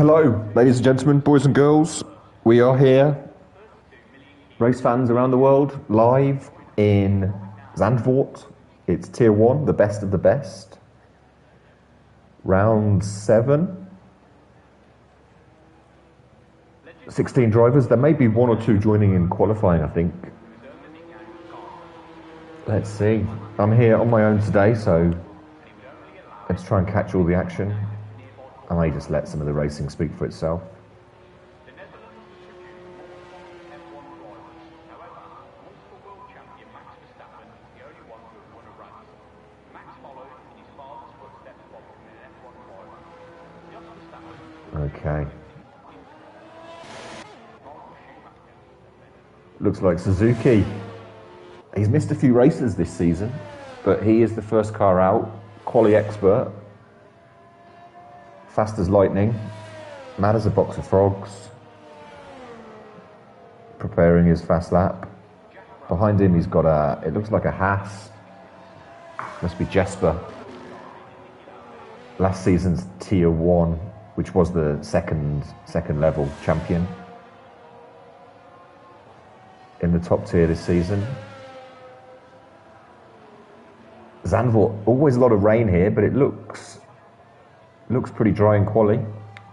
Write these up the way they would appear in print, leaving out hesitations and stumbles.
Hello, ladies and gentlemen, boys and girls. We are here, race fans around the world, live in Zandvoort. It's Tier 1, the best of the best. Round 7. 16 drivers. There may be 1 or 2 joining in qualifying, I think. Let's see. I'm here on my own today, so let's try and catch all the action. I may just let some of the racing speak for itself. Okay. Looks like Suzuki. He's missed a few races this season, but he is the first car out, quali expert. Fast as lightning, mad as a box of frogs, preparing his fast lap. Behind him he's got it looks like a Haas, must be Jesper. Last season's Tier 1, which was the second level champion. In the top tier this season. Zandvoort, always a lot of rain here, but it looks pretty dry and quali.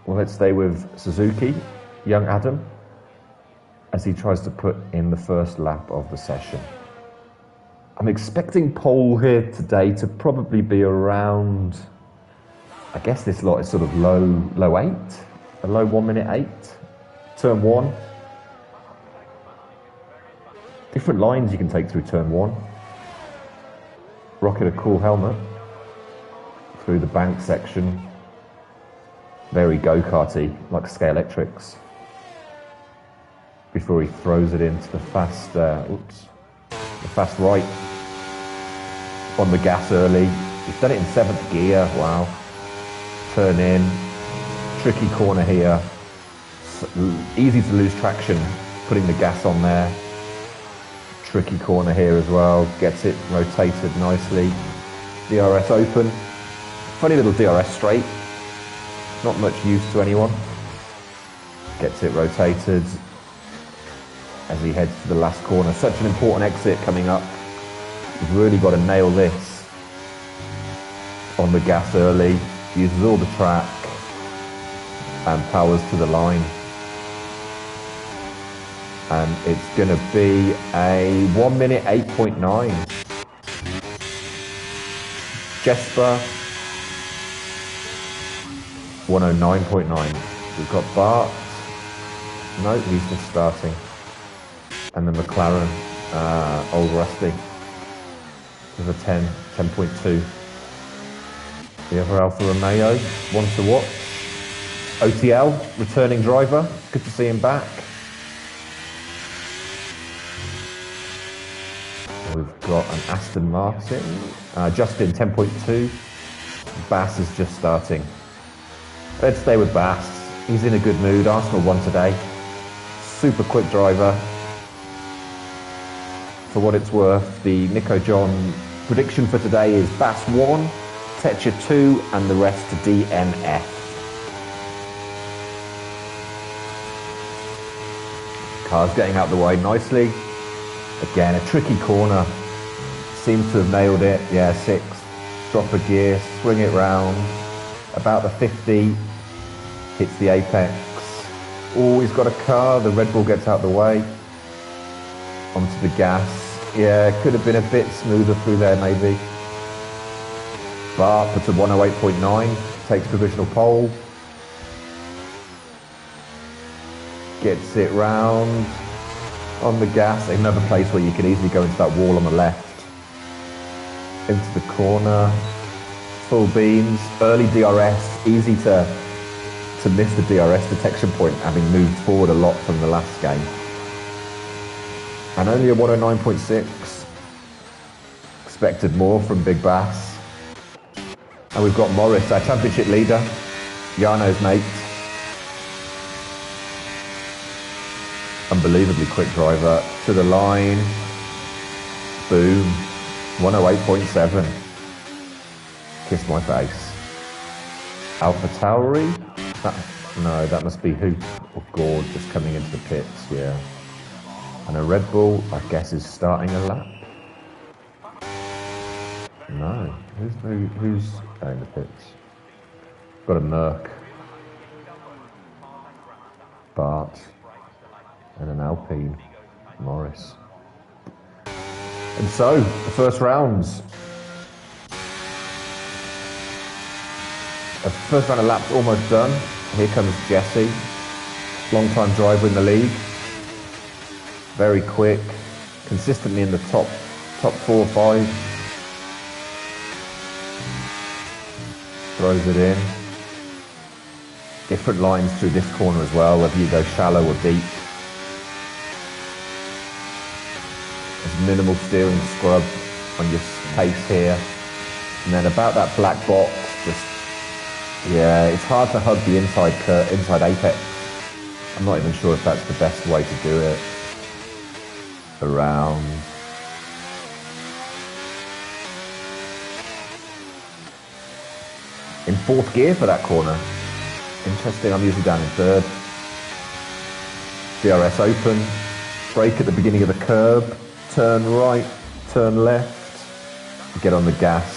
Well, let's stay with Suzuki, young Adam, as he tries to put in the first lap of the session. I'm expecting pole here today to probably be around, I guess this lot is sort of low 8, a low 1 minute 8, turn 1. Different lines you can take through turn 1. Rocking a cool helmet through the bank section. Very go-karty, like Scale Electrics. Before he throws it into the fast right. On the gas early. He's done it in 7th gear, wow. Turn in, tricky corner here. Easy to lose traction, putting the gas on there. Tricky corner here as well, gets it rotated nicely. DRS open. Funny little DRS straight. Not much use to anyone. Gets it rotated as he heads to the last corner. Such an important exit coming up. You've really got to nail this. On the gas early, uses all the track and powers to the line. And it's going to be a 1 minute 8.9. Jesper 109.9. We've got Bart. No, he's just starting. And the McLaren, Old Rusty, with a 10.2. The other Alfa Romeo, one to watch. OTL, returning driver. Good to see him back. We've got an Aston Martin. Justin, 10.2. Bass is just starting. Let's stay with Bass. He's in a good mood. Arsenal won today. Super quick driver. For what it's worth, the Nico John prediction for today is Bass 1, Techa 2, and the rest to DNF. Car's getting out the way nicely. Again, a tricky corner. Seems to have nailed it. Yeah, 6. Drop a gear, swing it round. About the 50. Hits the apex. Oh, he's got a car. The Red Bull gets out the way. Onto the gas. Yeah, could have been a bit smoother through there, maybe. Bart puts a 108.9. Takes provisional pole. Gets it round. On the gas, another place where you could easily go into that wall on the left. Into the corner, full beams, early DRS, easy to miss the DRS detection point, having moved forward a lot from the last game. And only a 109.6. Expected more from Big Bass. And we've got Morris, our championship leader, Jarno's mate. Unbelievably quick driver to the line. Boom. 108.7. Kiss my face. Alpha Tauri. No, that must be Hoop or Gord just coming into the pits, yeah. And a Red Bull, I guess, is starting a lap. No, who's in the pits? Got a Merc, Bart, and an Alpine, Morris. And so, the first rounds. The first round of laps almost done. Here comes Jesse, long-time driver in the league. Very quick, consistently in the top 4 or 5. Throws it in. Different lines through this corner as well, whether you go shallow or deep. There's minimal steering scrub on your pace here. And then about that black box, just, yeah, it's hard to hug the inside apex. I'm not even sure if that's the best way to do it. Around. In 4th gear for that corner. Interesting, I'm usually down in 3rd. DRS open. Brake at the beginning of the curb. Turn right, turn left. Get on the gas.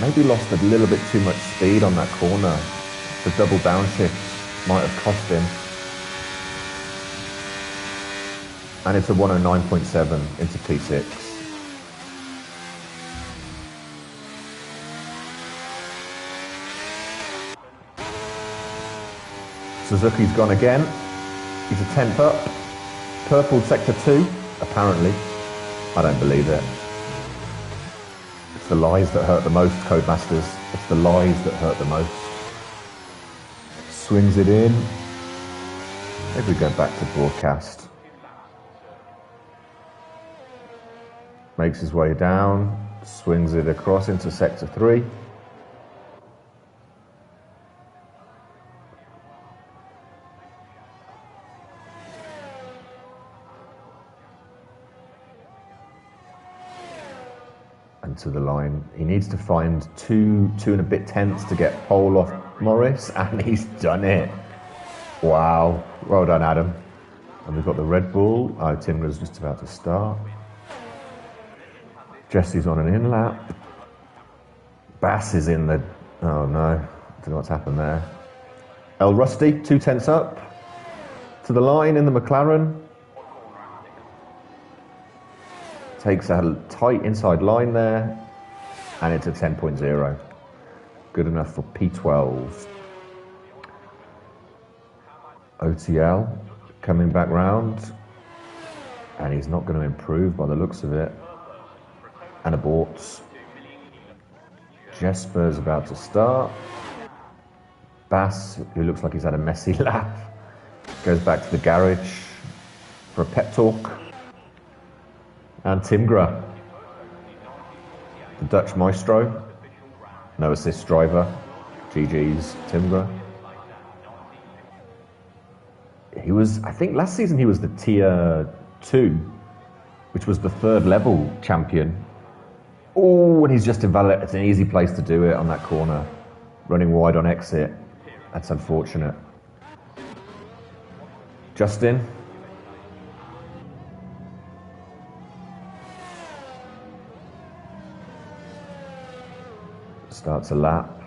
Maybe lost a little bit too much speed on that corner. The double downshift might have cost him. And it's a 109.7 into P6. Suzuki's gone again. He's a 10th up. Purple sector 2, apparently. I don't believe it. It's the lies that hurt the most, Codemasters. It's the lies that hurt the most. Swings it in. Maybe we go back to broadcast. Makes his way down, swings it across into sector 3. And to the line. He needs to find two and a bit tenths to get pole off Morris, and he's done it. Wow. Well done, Adam. And we've got the Red Bull. Oh, Timra's just about to start. Jesse's on an in lap. Bass is in the... Oh no, I don't know what's happened there. El Rusty, 2 tenths up. To the line in the McLaren. Takes a tight inside line there. And it's a 10.0. Good enough for P12. OTL coming back round. And he's not going to improve by the looks of it. And aborts. Jesper's about to start. Bass, who looks like he's had a messy lap, goes back to the garage for a pep talk. And Timgra, the Dutch maestro, no assist driver. GG's Timgra. He was, I think last season he was the tier 2, which was the 3rd level champion. Oh, and he's just invalid. It's an easy place to do it on that corner. Running wide on exit. That's unfortunate. Justin. Starts a lap.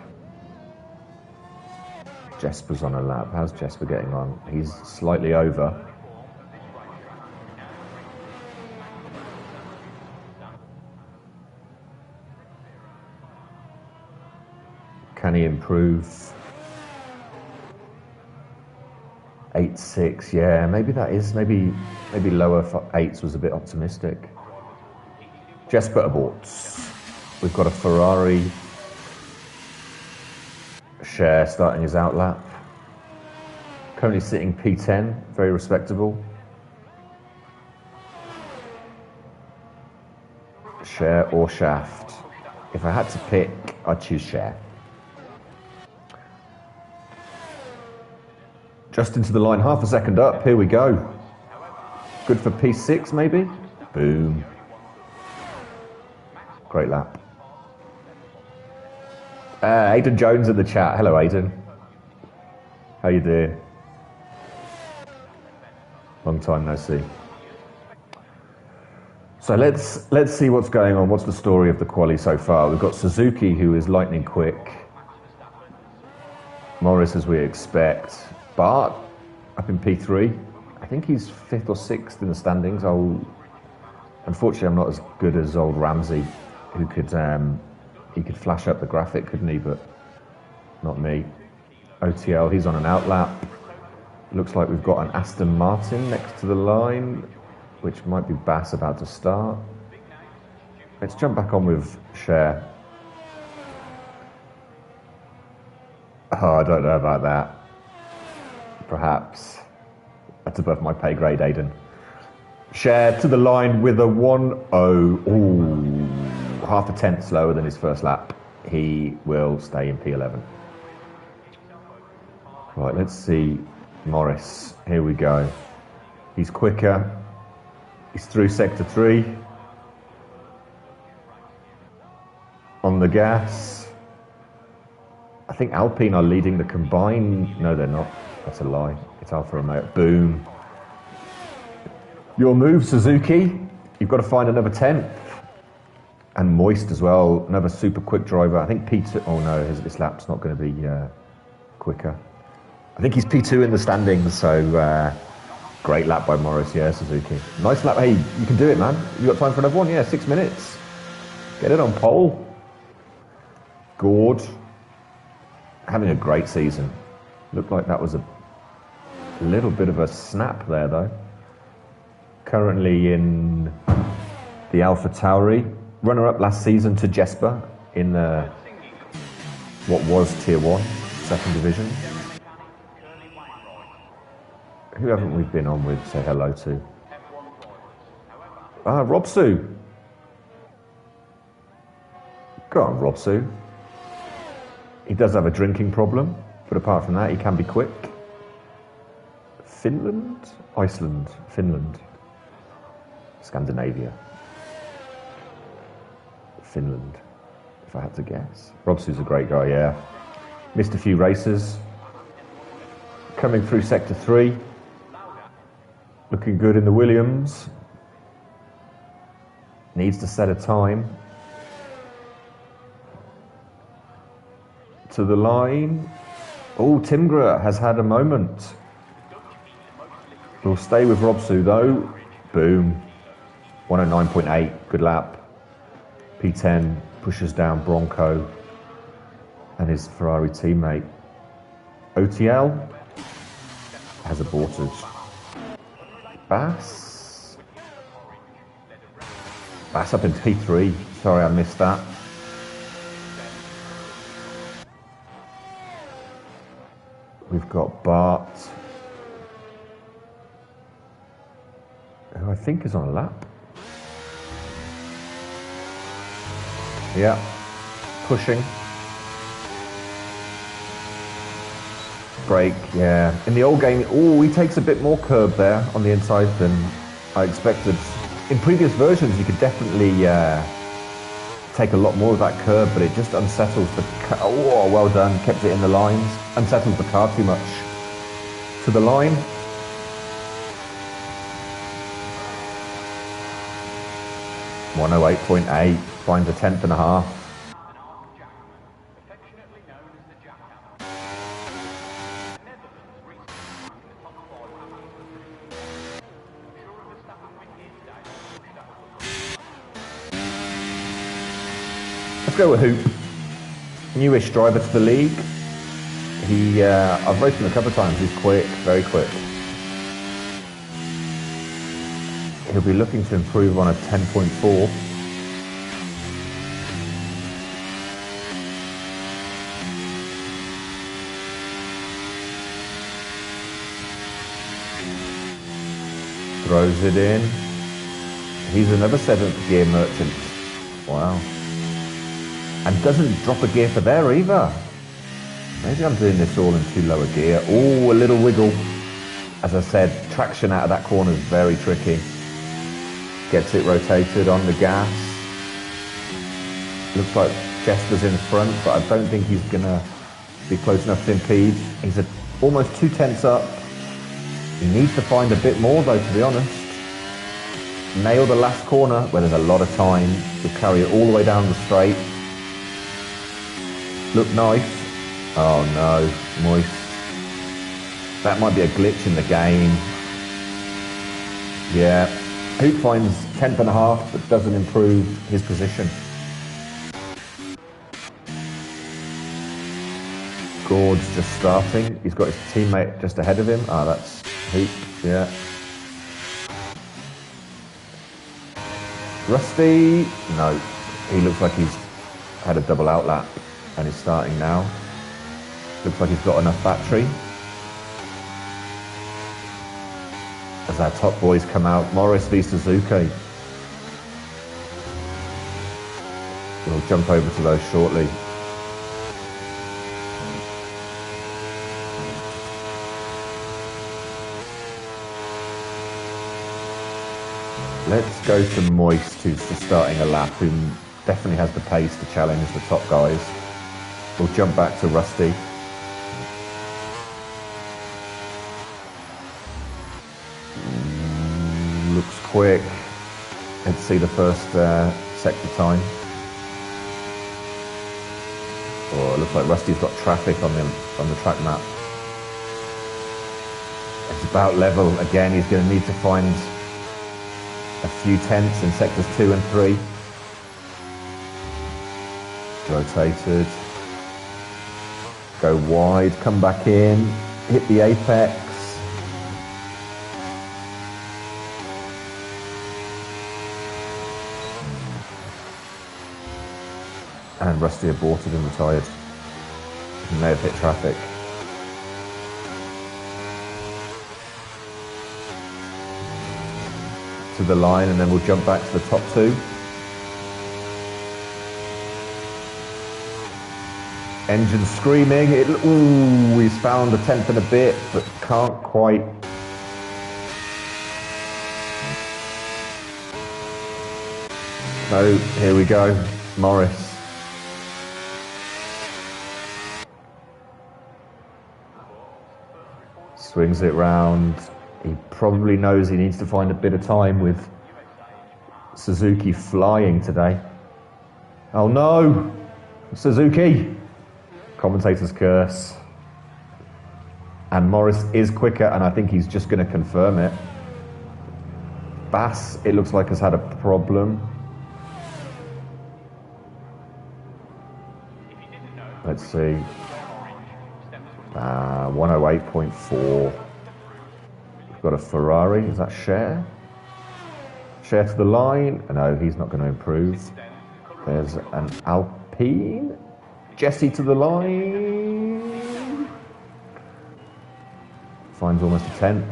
Jesper's on a lap. How's Jesper getting on? He's slightly over. Can he improve? 8.6, yeah, maybe that is, maybe lower for 8s was a bit optimistic. Jesper aborts. We've got a Ferrari share starting his out lap. Currently sitting P10, very respectable. Share or shaft. If I had to pick, I'd choose share. Just into the line, half a second up, here we go. Good for P6 maybe? Boom. Great lap. Aidan Jones in the chat. Hello, Aidan. How you doing? Long time no see. So let's see what's going on. What's the story of the quali so far? We've got Suzuki, who is lightning quick. Morris, as we expect. Bart up in P3. I think he's 5th or 6th in the standings. Unfortunately, I'm not as good as old Ramsey, who he could flash up the graphic, couldn't he? But not me. OTL, he's on an outlap. Looks like we've got an Aston Martin next to the line, which might be Bass about to start. Let's jump back on with Cher. Oh, I don't know about that. Perhaps. That's above my pay grade, Aidan. Cher to the line with a 1-0. Ooh, half a tenth slower than his first lap. He will stay in P11. Right, let's see Morris. Here we go. He's quicker. He's through sector 3. On the gas. I think Alpine are leading the combined. No, they're not. That's a lie. It's Alfa Romeo. Boom. Your move, Suzuki. You've got to find another 10th. And Moist as well. Another super quick driver. I think P2. Oh no, his lap's not going to be quicker. I think he's P2 in the standings, so great lap by Morris. Yeah, Suzuki. Nice lap. Hey, you can do it, man. You got time for another one? Yeah, 6 minutes. Get it on pole. Gord. Having a great season. Looked like that was a little bit of a snap there, though. Currently in the Alpha Tauri. Runner-up last season to Jesper in what was Tier 1, second division. Who haven't we been on with? Say hello to. Robsu. Go on, Robsu. He does have a drinking problem, but apart from that, he can be quick. Finland? Iceland. Finland. Scandinavia. Finland, if I had to guess. Robsu's a great guy, yeah. Missed a few races. Coming through sector 3. Looking good in the Williams. Needs to set a time. To the line. Oh, Timgra has had a moment. We'll stay with Robsu though. Boom. 109.8, good lap. P10 pushes down Bronco and his Ferrari teammate. OTL has aborted. Bass up in P3. Sorry, I missed that. We've got Bart, who I think is on a lap. Yeah, pushing. Brake, yeah. In the old game, he takes a bit more curb there on the inside than I expected. In previous versions, you could definitely take a lot more of that curb, but it just unsettles the car. Oh, well done, kept it in the lines. Unsettles the car too much. To the line. .108.8, finds a tenth and a half. Let's go with Hoop. Newish driver to the league. I've raced him a couple of times. He's quick, very quick. He'll be looking to improve on a 10.4. Throws it in. He's another 7th gear merchant. Wow. And doesn't drop a gear for there either. Maybe I'm doing this all in too low a gear. Oh, a little wiggle. As I said, traction out of that corner is very tricky. Gets it rotated on the gas. Looks like Jester's in front, but I don't think he's going to be close enough to impede. He's almost 2 tenths up. He needs to find a bit more though, to be honest. Nail the last corner where there's a lot of time. He'll carry it all the way down the straight. Look nice. Oh no, moist. That might be a glitch in the game. Yeah, Hoop finds 10th and a half, but doesn't improve his position. Gord's just starting. He's got his teammate just ahead of him. Ah, that's Hoop, yeah. Rusty, no. He looks like he's had a double out lap and is starting now. Looks like he's got enough battery. As our top boys come out, Morris v Suzuki. We'll jump over to those shortly. Let's go to Moist, who's just starting a lap, who definitely has the pace to challenge the top guys. We'll jump back to Rusty. Looks quick. Let's see the first sector time. Oh, it looks like Rusty's got traffic on the track map. It's about level. Again, he's going to need to find a few tenths in sectors 2 and 3. Rotated. Go wide, come back in, hit the apex. And Rusty aborted and retired. He may have hit traffic. To the line, and then we'll jump back to the top 2. Engine screaming. Ooh, he's found a 10th and a bit, but can't quite. So here we go, Morris. Swings it round. He probably knows he needs to find a bit of time with Suzuki flying today. Oh no! Suzuki! Commentator's curse. And Morris is quicker, and I think he's just going to confirm it. Bass, it looks like, has had a problem. Let's see. 108.4. We've got a Ferrari. Is that Cher? Cher to the line. No, he's not going to improve. There's an Alpine. Jesse to the line. Finds almost a 10th.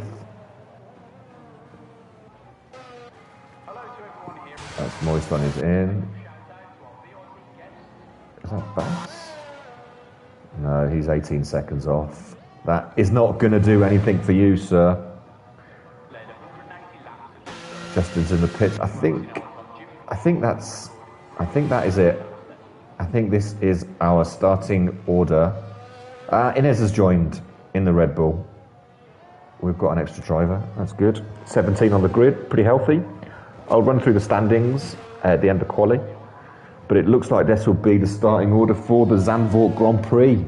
That's Moist on his in. Is that Bass? No, he's 18 seconds off. That is not going to do anything for you, sir. Justin's in the pits. I think that is it. I think this is our starting order. Inez has joined in the Red Bull. We've got an extra driver. That's good. 17 on the grid, pretty healthy. I'll run through the standings at the end of quali. But it looks like this will be the starting order for the Zandvoort Grand Prix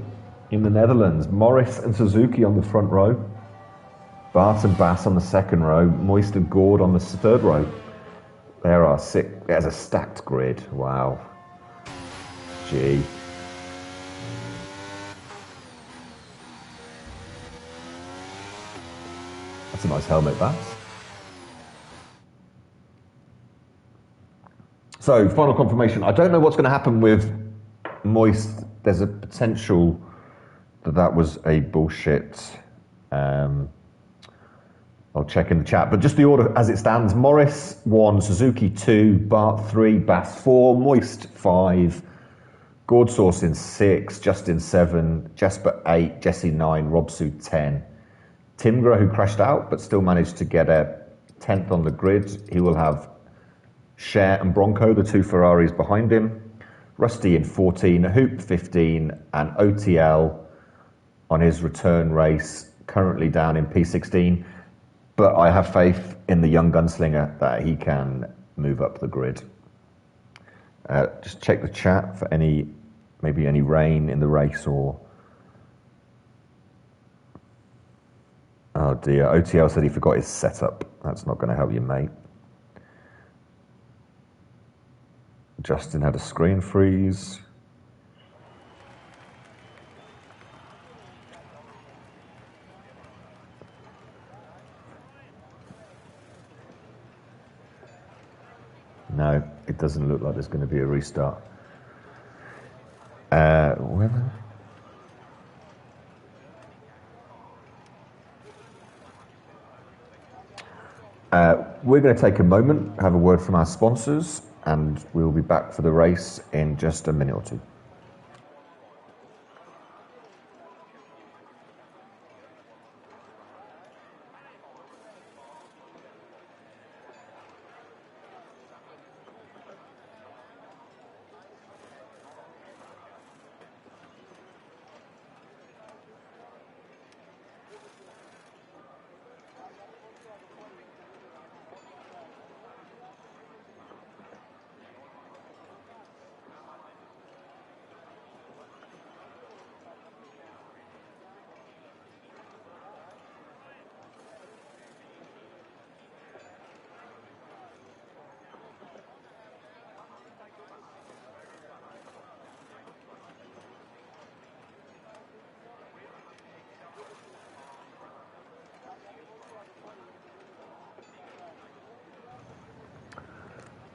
in the Netherlands. Morris and Suzuki on the front row. Bart and Bass on the second row. Moist and Gord on the third row. There are 6. There's a stacked grid. Wow. Gee. That's a nice helmet, Bass. So, final confirmation. I don't know what's going to happen with Moist. There's a potential that was a bullshit. I'll check in the chat. But just the order as it stands. Morris 1, Suzuki 2, Bart 3, Bass 4, Moist 5, Gordsource in 6, Justin 7, Jesper 8, Jesse 9, Robsu 10. Timgra, who crashed out but still managed to get a 10th on the grid. He will have Cher and Bronco, the 2 Ferraris behind him. Rusty in 14, Hoop 15, and OTL on his return race, currently down in P16. But I have faith in the young gunslinger that he can move up the grid. Just check the chat for maybe any rain in the race or... Oh dear, OTL said he forgot his setup. That's not going to help you, mate. Justin had a screen freeze. No, it doesn't look like there's going to be a restart. We're going to take a moment, have a word from our sponsors, and we'll be back for the race in just a minute or two.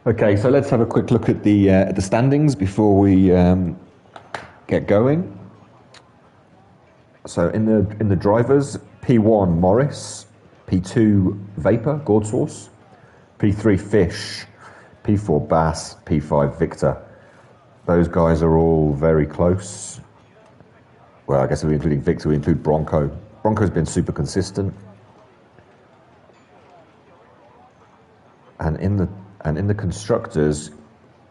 Okay, so let's have a quick look at the standings before we get going. So in the drivers, P1 Morris, P2 Vapor Gourd Sauce, P3 Fish, P4 Bass, P5 Victor. Those guys are all very close. Well, I guess if we're including Victor, we include Bronco. Bronco's been super consistent. And in the constructors,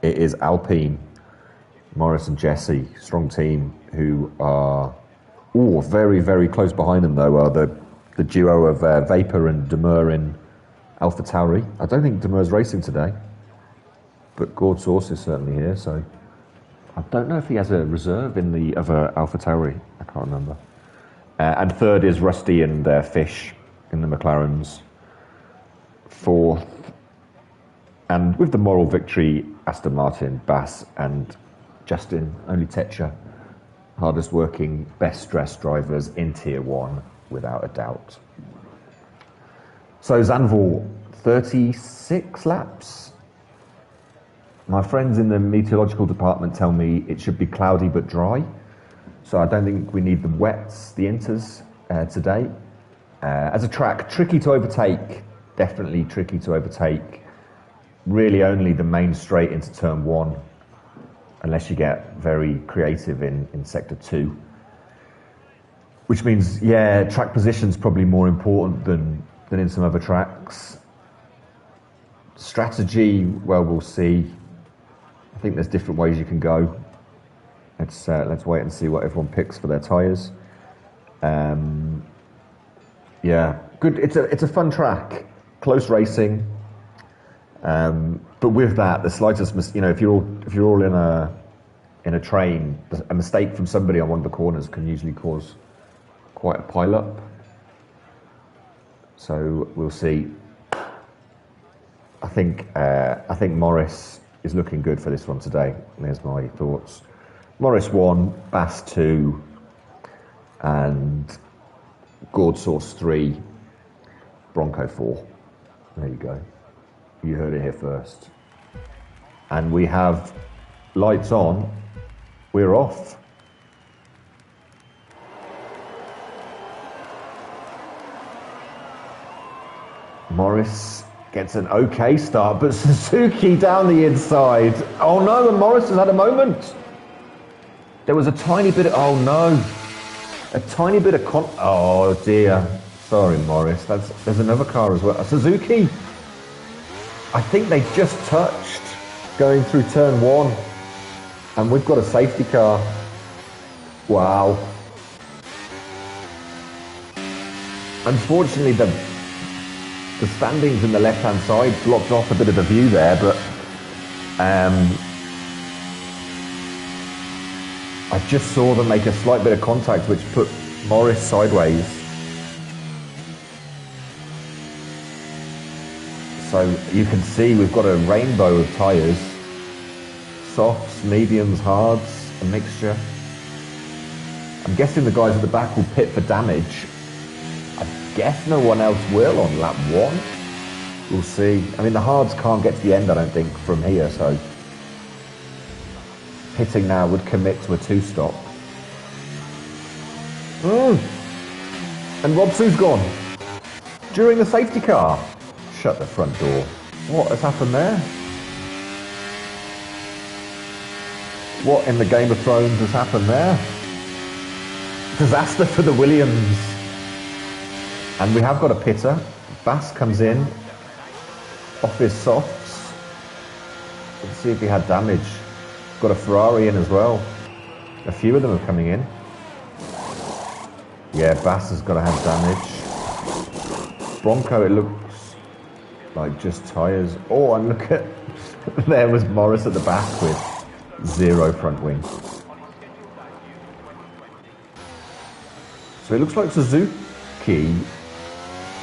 it is Alpine, Morris and Jesse, strong team, who are very, very close behind them, though, are the duo of Vapor and Demur in Alpha Tauri. I don't think Demur's racing today, but Gourd Sauce is certainly here, so I don't know if he has a reserve in the other Alpha Tauri. I can't remember. And third is Rusty and Fish in the McLarens. Fourth, and with the moral victory, Aston Martin, Bass and Justin, only Techa, hardest working, best dressed drivers in Tier 1, without a doubt. So Zandvoort, 36 laps. My friends in the meteorological department tell me it should be cloudy but dry. So I don't think we need the wets, the inters, today. As a track, tricky to overtake, definitely tricky to overtake. Really only the main straight into turn 1, unless you get very creative in sector 2. Which means, yeah, track position's probably more important than in some other tracks. Strategy, well, we'll see. I think there's different ways you can go. Let's wait and see what everyone picks for their tyres. Yeah, good. It's a fun track, close racing. But with that, the slightest, if you're all in a train, a mistake from somebody on one of the corners can usually cause quite a pile-up. So we'll see. I think Morris is looking good for this one today. There's my thoughts. Morris 1, Bass 2, and Gourd Sauce 3, Bronco 4. There you go. You heard it here first. And we have lights on. We're off. Morris gets an okay start, but Suzuki down the inside. Oh no, and Morris has had a moment. There was a tiny bit of, oh no. A tiny bit of oh dear. Sorry, Morris. There's another car as well. A Suzuki. I think they just touched going through turn 1. And we've got a safety car. Wow. Unfortunately, the standings in the left-hand side blocked off a bit of the view there, but I just saw them make a slight bit of contact, which put Morris sideways. So you can see we've got a rainbow of tyres. Softs, mediums, hards, a mixture. I'm guessing the guys at the back will pit for damage. I guess no one else will on lap 1. We'll see. I mean, the hards can't get to the end, I don't think, from here, so pitting now would commit to a 2-stop. And Robson's gone during the safety car. Shut the front door. What has happened there? What in the Game of Thrones has happened there? Disaster for the Williams. And we have got a pitter. Bass comes in off his softs. Let's see if he had damage. Got a Ferrari in as well. A few of them are coming in. Yeah, Bass has got to have damage. Bronco, it looks like just tyres. Oh, and look at... there was Morris at the back with 0 front wing. So it looks like Suzuki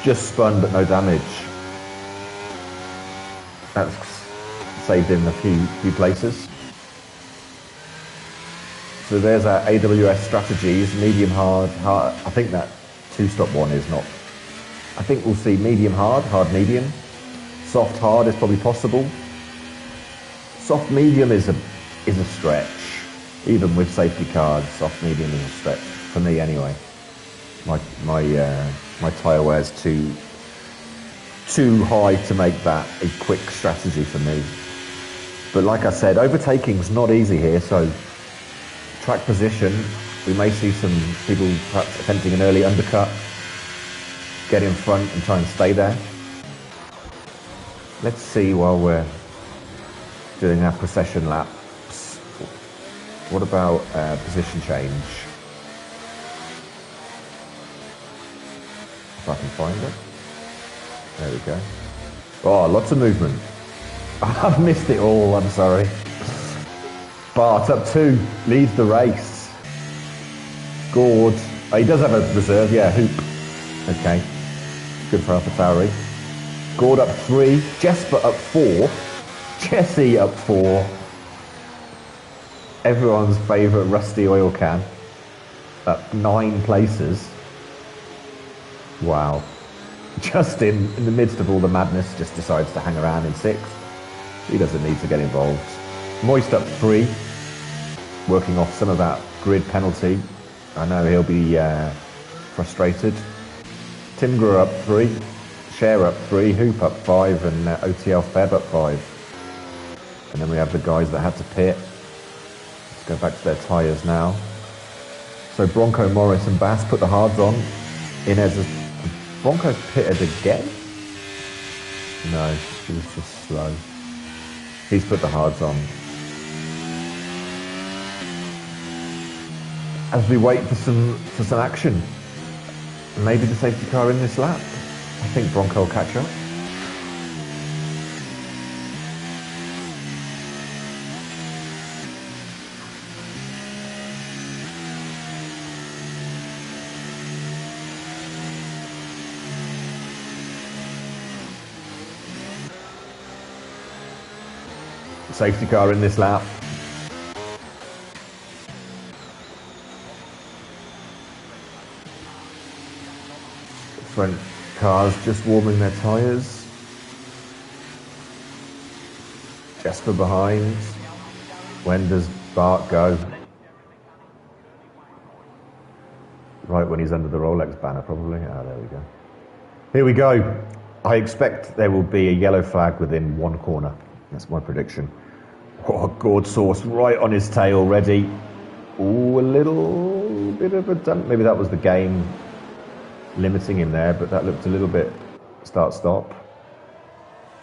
just spun but no damage. That's saved him a few places. So there's our AWS strategies, medium, hard. I think that 2-stop one is not. I think we'll see medium, hard, medium. Soft, hard is probably possible. Soft, medium is a stretch. Even with safety cars, soft, medium is a stretch for me anyway. My tyre wear's too high to make that a quick strategy for me. But like I said, overtaking's not easy here, so track position, we may see some people perhaps attempting an early undercut, get in front and try and stay there. Let's see while we're doing our procession laps, what about position change? If I can find it. There we go. Oh, lots of movement. I've missed it all, I'm sorry. Bart up 2, leads the race. Gord, oh, he does have a reserve, yeah, Hoop. Okay, good for AlphaTauri. Gord up 3, Jesper up 4, Jesse up 4. Everyone's favourite rusty oil can, up 9 places. Wow. Justin, in the midst of all the madness, just decides to hang around in 6th. He doesn't need to get involved. Moist up 3, working off some of that grid penalty. I know he'll be frustrated. Timger up 3, Cher up 3, Hoop up 5, and OTL Feb up 5. And then we have the guys that had to pit. Let's go back to their tyres now. So Bronco, Morris and Bass put the hards on. Inez has... Bronco's pitted again? No, she was just slow. He's put the hards on. As we wait for some action. Maybe the safety car in this lap. I think Bronco will catch up. Safety car in this lap. Front cars just warming their tyres. Jesper behind. When does Bart go? Right when he's under the Rolex banner, probably. Ah, there we go. Here we go. I expect there will be a yellow flag within 1 corner. That's my prediction. Oh, Gord Sauce right on his tail, ready. Ooh, a little bit of a dump. Maybe that was the game limiting him there, but that looked a little bit start-stop.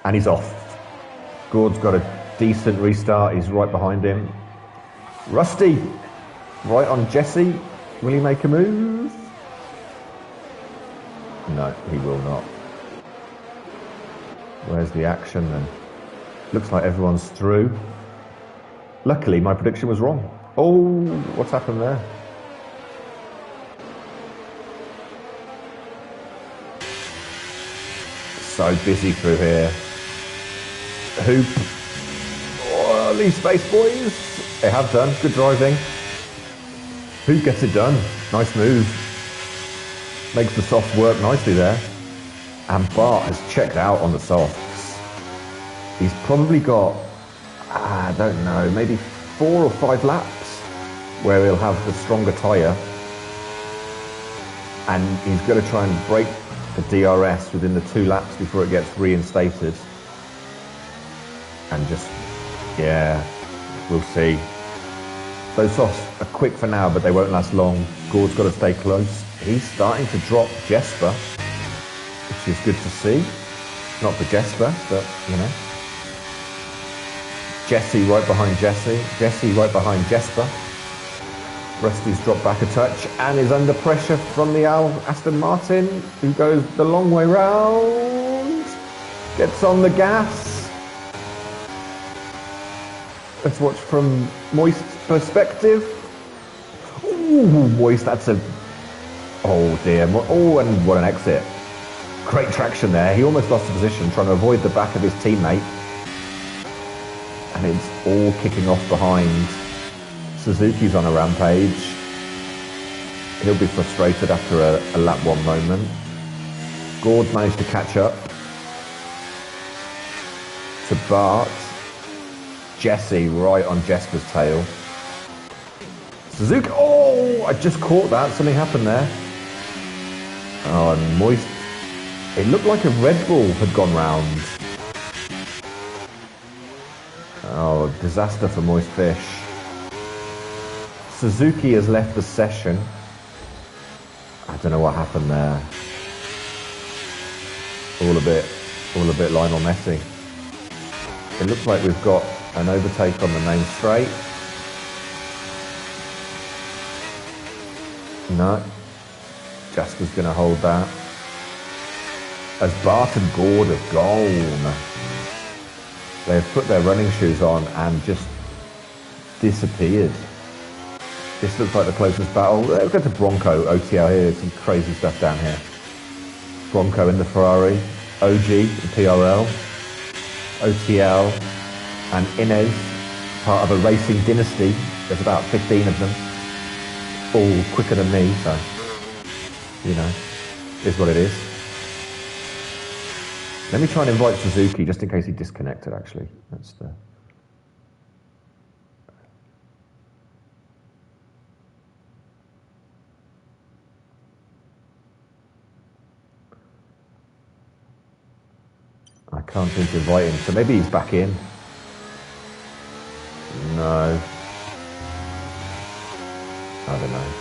And he's off. Gord's got a decent restart. He's right behind him. Rusty, right on Jesse. Will he make a move? No, he will not. Where's the action then? Looks like everyone's through. Luckily, my prediction was wrong. Oh, what's happened there? So busy through here. Hoop. Oh, leave space, boys. They have done. Good driving. Hoop gets it done. Nice move. Makes the soft work nicely there. And Bart has checked out on the softs. He's probably got, I don't know, maybe 4 or 5 laps where he'll have the stronger tyre. And he's going to try and break the DRS within the 2 laps before it gets reinstated. And just, yeah, we'll see. Those softs are quick for now, but they won't last long. Gord's got to stay close. He's starting to drop Jesper, which is good to see. Not for Jesper, but, you know. Jesse right behind Jesse. Jesse right behind Jesper. Rusty's dropped back a touch and is under pressure from the Aston Martin, who goes the long way round. Gets on the gas. Let's watch from Moist's perspective. Ooh, Moist, that's a... Oh dear. Oh, and what an exit. Great traction there. He almost lost the position trying to avoid the back of his teammate. And it's all kicking off behind. Suzuki's on a rampage. He'll be frustrated after a lap 1 moment. Gord managed to catch up to Bart. Jesse right on Jesper's tail. Suzuki, oh, I just caught that. Something happened there. Oh, and Moist. It looked like a Red Bull had gone round. Oh, disaster for Moist Fish. Suzuki has left the session. I don't know what happened there. All a bit Lionel Messi. It looks like we've got an overtake on the main straight. No. Jasper's going to hold that. As Bart and Gord have gone. They've put their running shoes on and just disappeared. This looks like the closest battle. Let's go to Bronco, OTL here. Some crazy stuff down here. Bronco in the Ferrari. OG, the PRL. OTL and Inez, part of a racing dynasty. There's about 15 of them. All quicker than me, so, you know, is what it is. Let me try and invite Suzuki, just in case he disconnected, actually. That's the... I can't seem to invite him, so maybe he's back in. No. I don't know.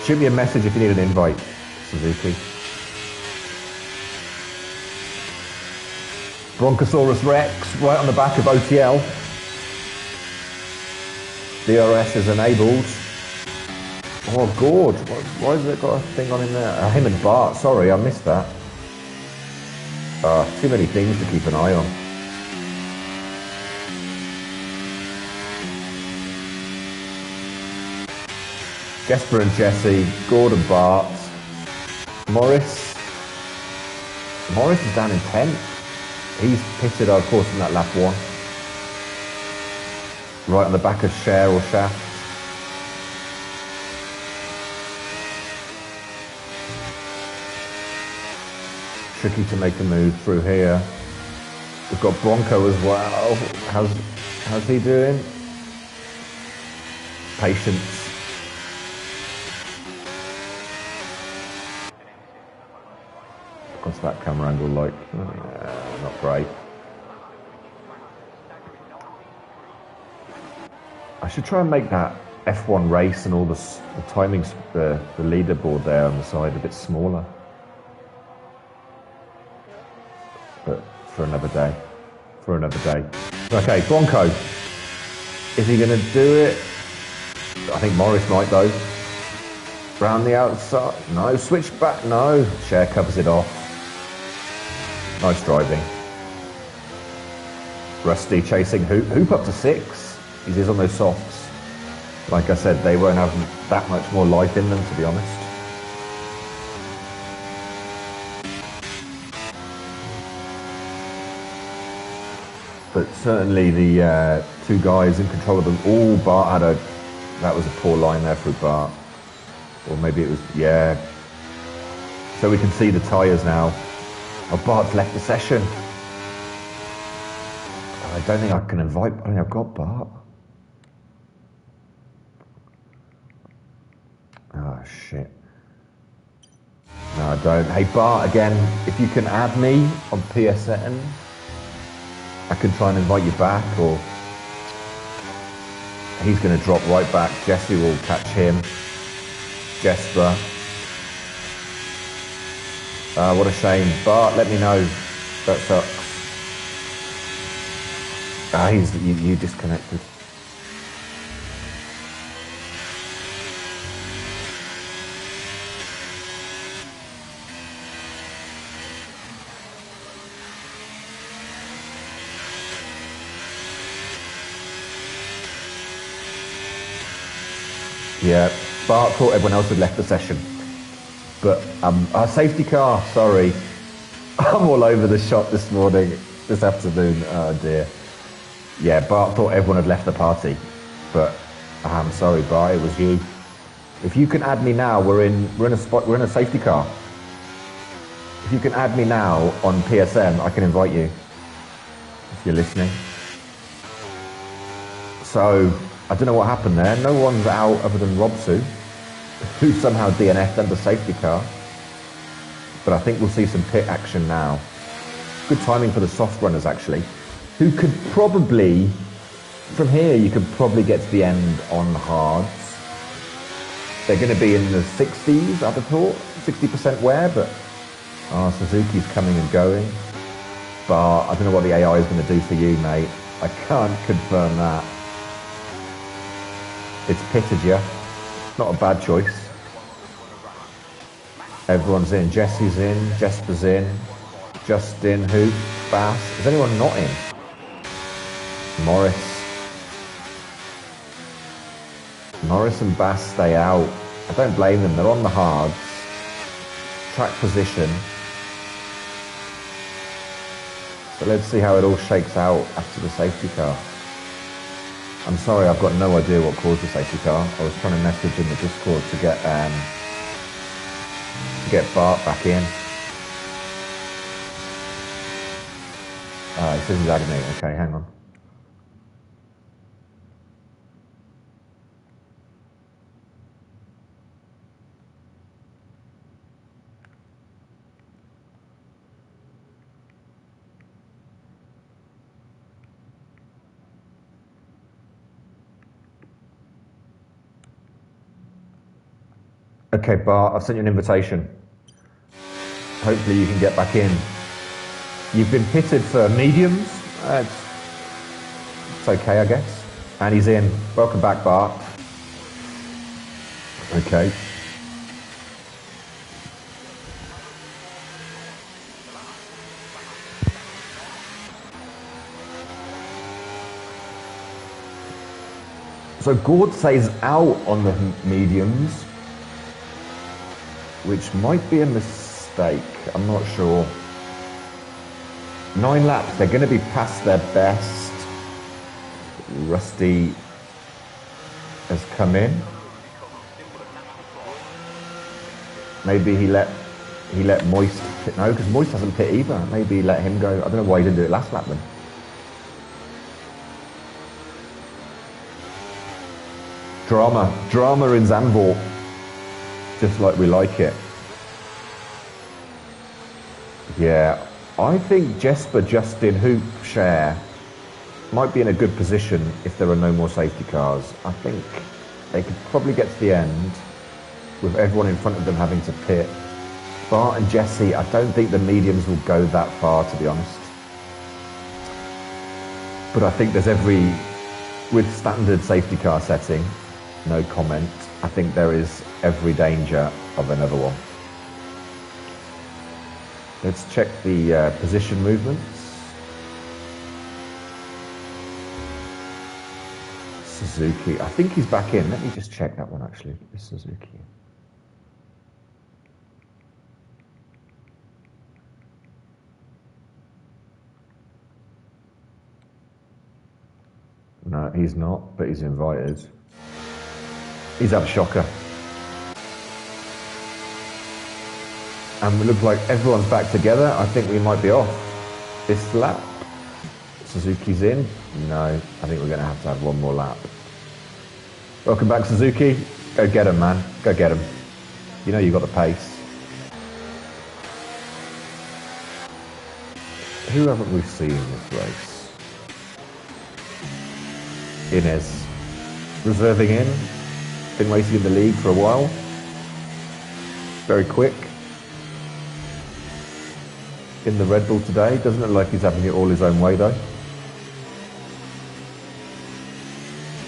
Shoot me a message if you need an invite, Suzuki. Bronchosaurus Rex, right on the back of OTL. DRS is enabled. Oh, Gord, why has it got a thing on in there? Him and Bart, sorry, I missed that. Too many things to keep an eye on. Jesper and Jesse, Gord and Bart. Morris is down in 10th. He's pitted, of course, in that lap 1. Right on the back of Cher or Shaft. Tricky to make a move through here. We've got Bronco as well. How's he doing? Patience. What's that camera angle like? Not great. I should try and make that F1 race and all the timings, the leaderboard there on the side a bit smaller. But for another day. Okay, Bronco. Is he going to do it? I think Morris might though. Round the outside. No, switch back. No. Cher covers it off. Nice driving. Rusty chasing Hoop. Hoop up to 6. He is on those softs. Like I said, they won't have that much more life in them, to be honest. But certainly the two guys in control of them. Oh, Bart had that was a poor line there for Bart. Or maybe it was, yeah. So we can see the tyres now. Oh, Bart's left the session. I don't think I can invite, I think I've got Bart. Oh, shit. No, I don't. Hey, Bart, again, if you can add me on PSN, I can try and invite you back, or he's going to drop right back. Jesse will catch him. Jesper. What a shame. Bart, let me know. That sucks. You disconnected. Yeah, Bart thought everyone else had left the session. But our safety car, sorry. I'm all over the shop this afternoon. Oh dear. Yeah, Bart thought everyone had left the party. But I'm sorry, Bart, it was you. If you can add me now, we're in a safety car. If you can add me now on PSN, I can invite you. If you're listening. So I don't know what happened there. No one's out other than Robsu, who somehow DNF'd under safety car. But I think we'll see some pit action now. Good timing for the soft runners, actually, who could probably, from here, you could probably get to the end on hards. They're going to be in the 60s, I'd have thought, 60% wear, but Suzuki's coming and going. But I don't know what the AI is going to do for you, mate. I can't confirm that. It's pitted you. Not a bad choice. Everyone's in. Jesse's in. Jesper's in. Justin, Hoop, Bass. Is anyone not in? Morris. Morris and Bass stay out. I don't blame them. They're on the hards. Track position. So let's see how it all shakes out after the safety car. I'm sorry, I've got no idea what caused the safety car. I was trying to message in the Discord to get Bart back in. He says he's adding me. Okay, hang on. Okay, Bart, I've sent you an invitation. Hopefully you can get back in. You've been pitted for mediums. It's okay, I guess. And he's in. Welcome back, Bart. Okay. So Gord says out on the mediums, which might be a mistake. I'm not sure. 9 laps, they're going to be past their best. Rusty has come in. Maybe he let Moist pit. No, because Moist hasn't pit either. Maybe he let him go. I don't know why he didn't do it last lap then. Drama in Zandvoort. Just like we like it. Yeah, I think Jesper, Justin, Hoop, Cher might be in a good position if there are no more safety cars. I think they could probably get to the end with everyone in front of them having to pit. Bart and Jesse, I don't think the mediums will go that far, to be honest. But I think there's every with standard safety car setting, no comment. I think there is every danger of another one. Let's check the position movements. Suzuki, I think he's back in. Let me just check that one actually. Suzuki. No, he's not, but he's invited. He's had a shocker. And it looks like everyone's back together. I think we might be off this lap. Suzuki's in. No, I think we're going to have one more lap. Welcome back, Suzuki. Go get him, man. Go get him. You know you've got the pace. Who haven't we seen in this race? Inez, reserving in, been racing in the league for a while, very quick, in the Red Bull today, doesn't look like he's having it all his own way though.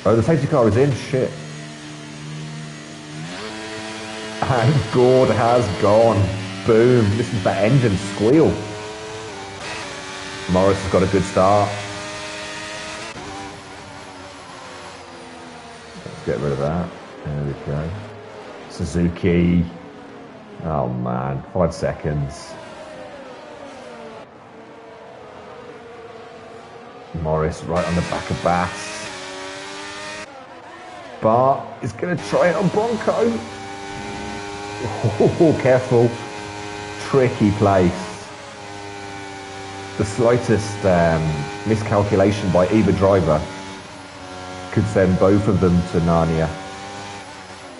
Oh, the safety car is in, shit. And Gord has gone, boom, listen to that engine squeal. Morris has got a good start. Get rid of that. There we go. Suzuki. Oh man, 5 seconds. Morris right on the back of Bass. Bart is going to try it on Bronco. Oh, careful. Tricky place. The slightest miscalculation by either driver could send both of them to Narnia.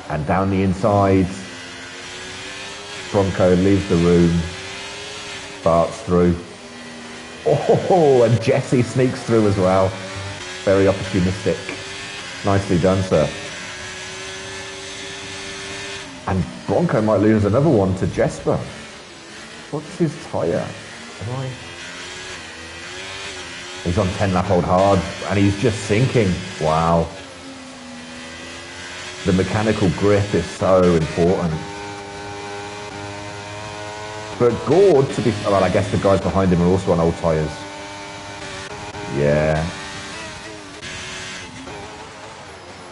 And down the inside, Bronco leaves the room, Bart's through. Oh, and Jesse sneaks through as well. Very opportunistic. Nicely done, sir. And Bronco might lose another one to Jesper. What's his tyre? He's on 10 lap old hard and he's just sinking. Wow. The mechanical grip is so important. But Gord, to be, well, I guess the guys behind him are also on old tyres. Yeah.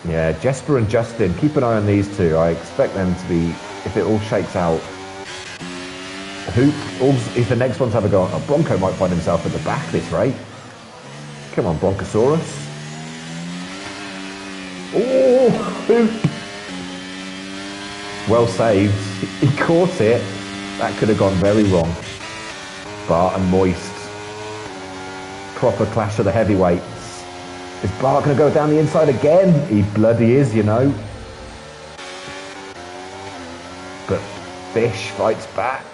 Yeah, Jesper and Justin, keep an eye on these two. I expect them to be, if it all shakes out, if the next one's have a go, oh, Bronco might find himself at the back this rate. Come on, Bronchosaurus. Oh, Hoop. Well saved. He caught it. That could have gone very wrong. Bart and Moist. Proper clash of the heavyweights. Is Bart going to go down the inside again? He bloody is, you know. But Fish fights back.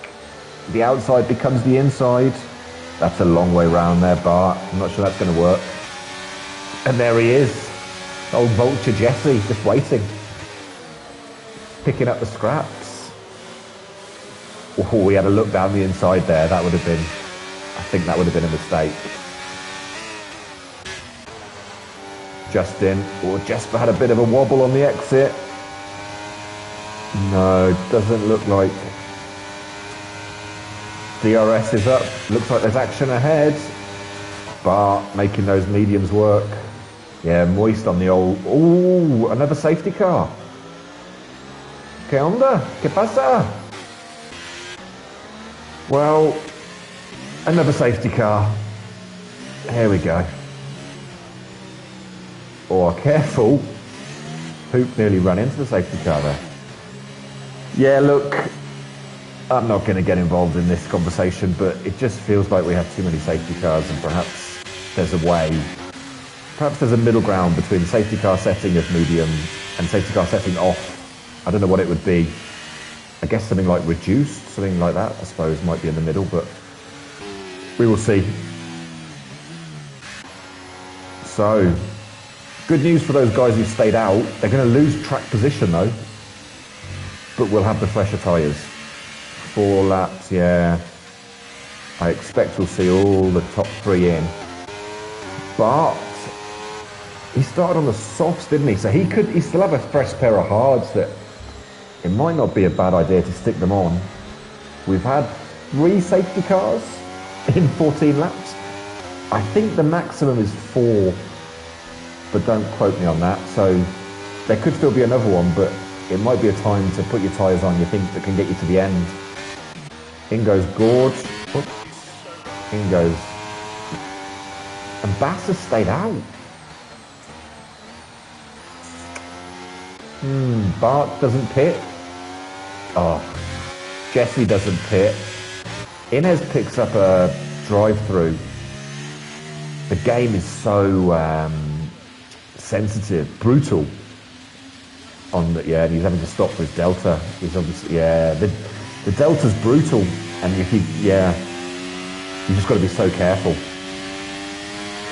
The outside becomes the inside. That's a long way round there, Bart. I'm not sure that's going to work. And there he is. Old Vulture Jesse, just waiting. Picking up the scraps. Oh, we had a look down the inside there. That would have been, I think that would have been a mistake. Justin, or Jesper had a bit of a wobble on the exit. No, doesn't look like. DRS is up. Looks like there's action ahead. Bart making those mediums work. Yeah, Moist on the old... Ooh, another safety car. ¿Qué onda? ¿Qué pasa? Well, another safety car. Here we go. Oh, careful. Hoop nearly ran into the safety car there. Yeah, look, I'm not going to get involved in this conversation, but it just feels like we have too many safety cars and perhaps there's a way. Perhaps there's a middle ground between safety car setting of medium and safety car setting off. I don't know what it would be. I guess something like reduced, something like that, I suppose, might be in the middle, but we will see. So, good news for those guys who stayed out. They're going to lose track position though, but we'll have the fresher tyres. 4 laps, yeah. I expect we'll see all the top 3 in. But He started on the softs, didn't he? So he still have a fresh pair of hards that it might not be a bad idea to stick them on. We've had 3 safety cars in 14 laps. I think the maximum is 4, but don't quote me on that. So there could still be another one, but it might be a time to put your tyres on you think that can get you to the end. In goes Gorge. Oops. In goes. And Bass has stayed out. Bart doesn't pit. Oh, Jesse doesn't pit. Inez picks up a drive-through. The game is so sensitive, brutal. And he's having to stop for his Delta. He's obviously, the Delta's brutal, and if you just got to be so careful.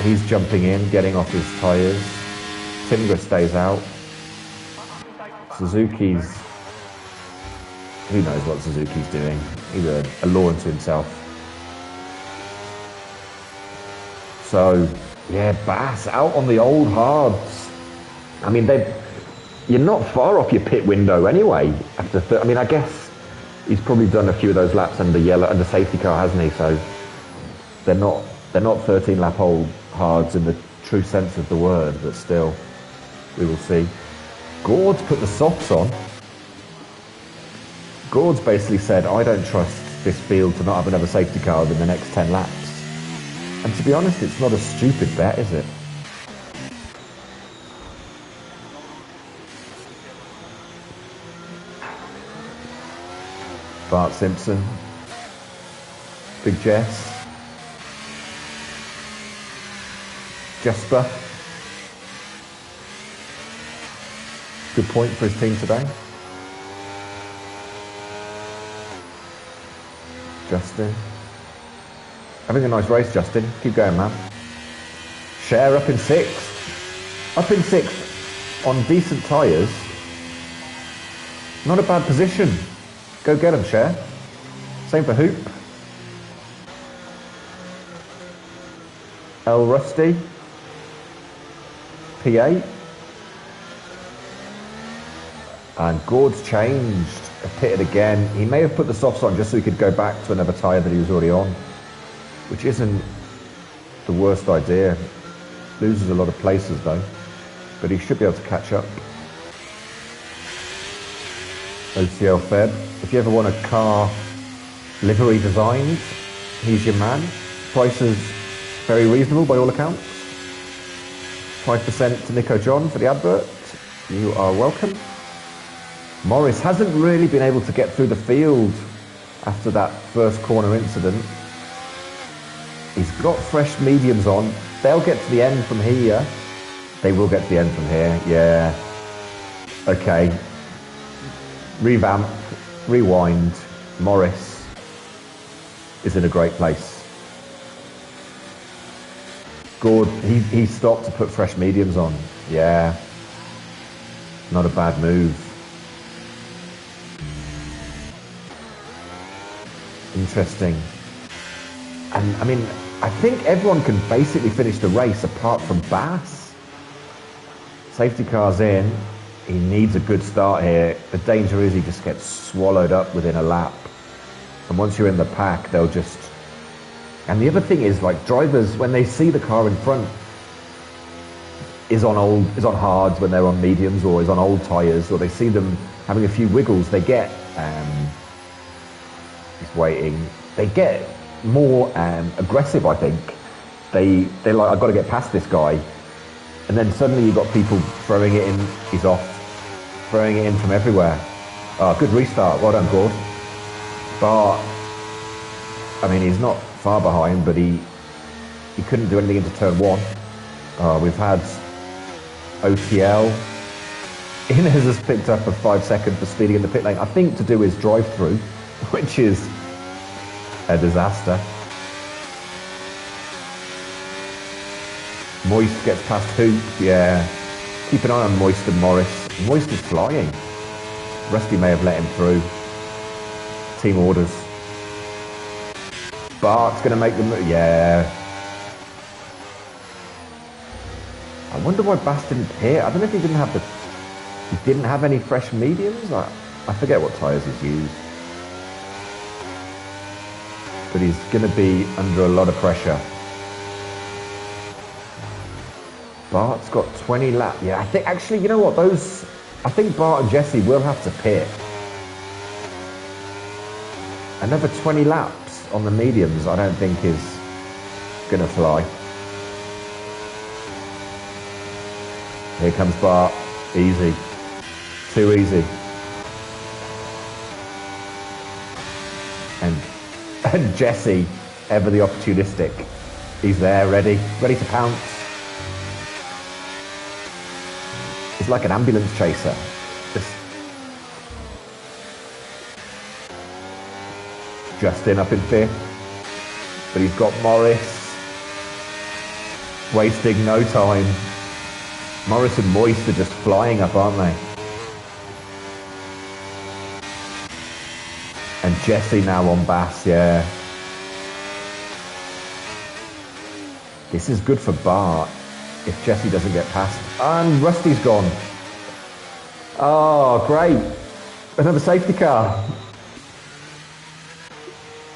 He's jumping in, getting off his tyres. Timber stays out. Suzuki's, who knows what Suzuki's doing? He's a law unto himself. So, Bass out on the old hards. I mean, you're not far off your pit window anyway. After I guess he's probably done a few of those laps under safety car, hasn't he? So they're not 13 lap old hards in the true sense of the word, but still, we will see. Gord's put the softs on. Gord's basically said, I don't trust this field to not have another safety car in the next 10 laps. And to be honest, it's not a stupid bet, is it? Bart Simpson. Big Jess. Jasper. Good point for his team today. Justin. Having a nice race, Justin. Keep going, man. Cher up in 6th. Up in 6th on decent tyres. Not a bad position. Go get him, Cher. Same for Hoop. El Rusty. P8. And Gord's changed, pitted again. He may have put the softs on just so he could go back to another tyre that he was already on, which isn't the worst idea. Loses a lot of places though, but he should be able to catch up. OCL Feb. If you ever want a car livery designed, he's your man. Price is very reasonable by all accounts. 5% to Nico John for the advert. You are welcome. Morris hasn't really been able to get through the field after that first corner incident. He's got fresh mediums on. They'll get to the end from here. They will get to the end from here, yeah. Okay. Revamp, rewind. Morris is in a great place. Gord, he stopped to put fresh mediums on. Yeah. Not a bad move. Interesting. And I mean, I think everyone can basically finish the race apart from Bass. Safety car's in. He needs a good start here. The danger is he just gets swallowed up within a lap. And once you're in the pack, they'll just... And the other thing is, like, drivers, when they see the car in front is on hards when they're on mediums, or is on old tyres, or they see them having a few wiggles, they get... he's waiting. They get more aggressive, I think. They're like, I've got to get past this guy. And then suddenly you've got people throwing it in. He's off. Throwing it in from everywhere. Oh, good restart. Well done, Gord. But, I mean, he's not far behind, but he couldn't do anything into turn 1. We've had OTL. Inez has picked up a 5 second for speeding in the pit lane. I think to do his drive-through, which is a disaster. Moist gets past Hoop, yeah. Keep an eye on Moist and Morris. Moist is flying. Rusty may have let him through. Team orders. Bart's going to make the move, yeah. wonder why Bass didn't pit. I don't know if he didn't have any fresh mediums. I forget what tyres he's used. But he's going to be under a lot of pressure. Bart's got 20 laps. Yeah, I think actually, you know what? I think Bart and Jesse will have to pit. Another 20 laps on the mediums, I don't think is going to fly. Here comes Bart. Easy. Too easy. And Jesse, ever the opportunistic. He's there, ready to pounce. He's like an ambulance chaser. Justin up in fifth, but he's got Morris. Wasting no time. Morris and Moist are just flying up, aren't they? And Jesse now on Bass, yeah. This is good for Bart if Jesse doesn't get past. And Rusty's gone. Oh, great. Another safety car.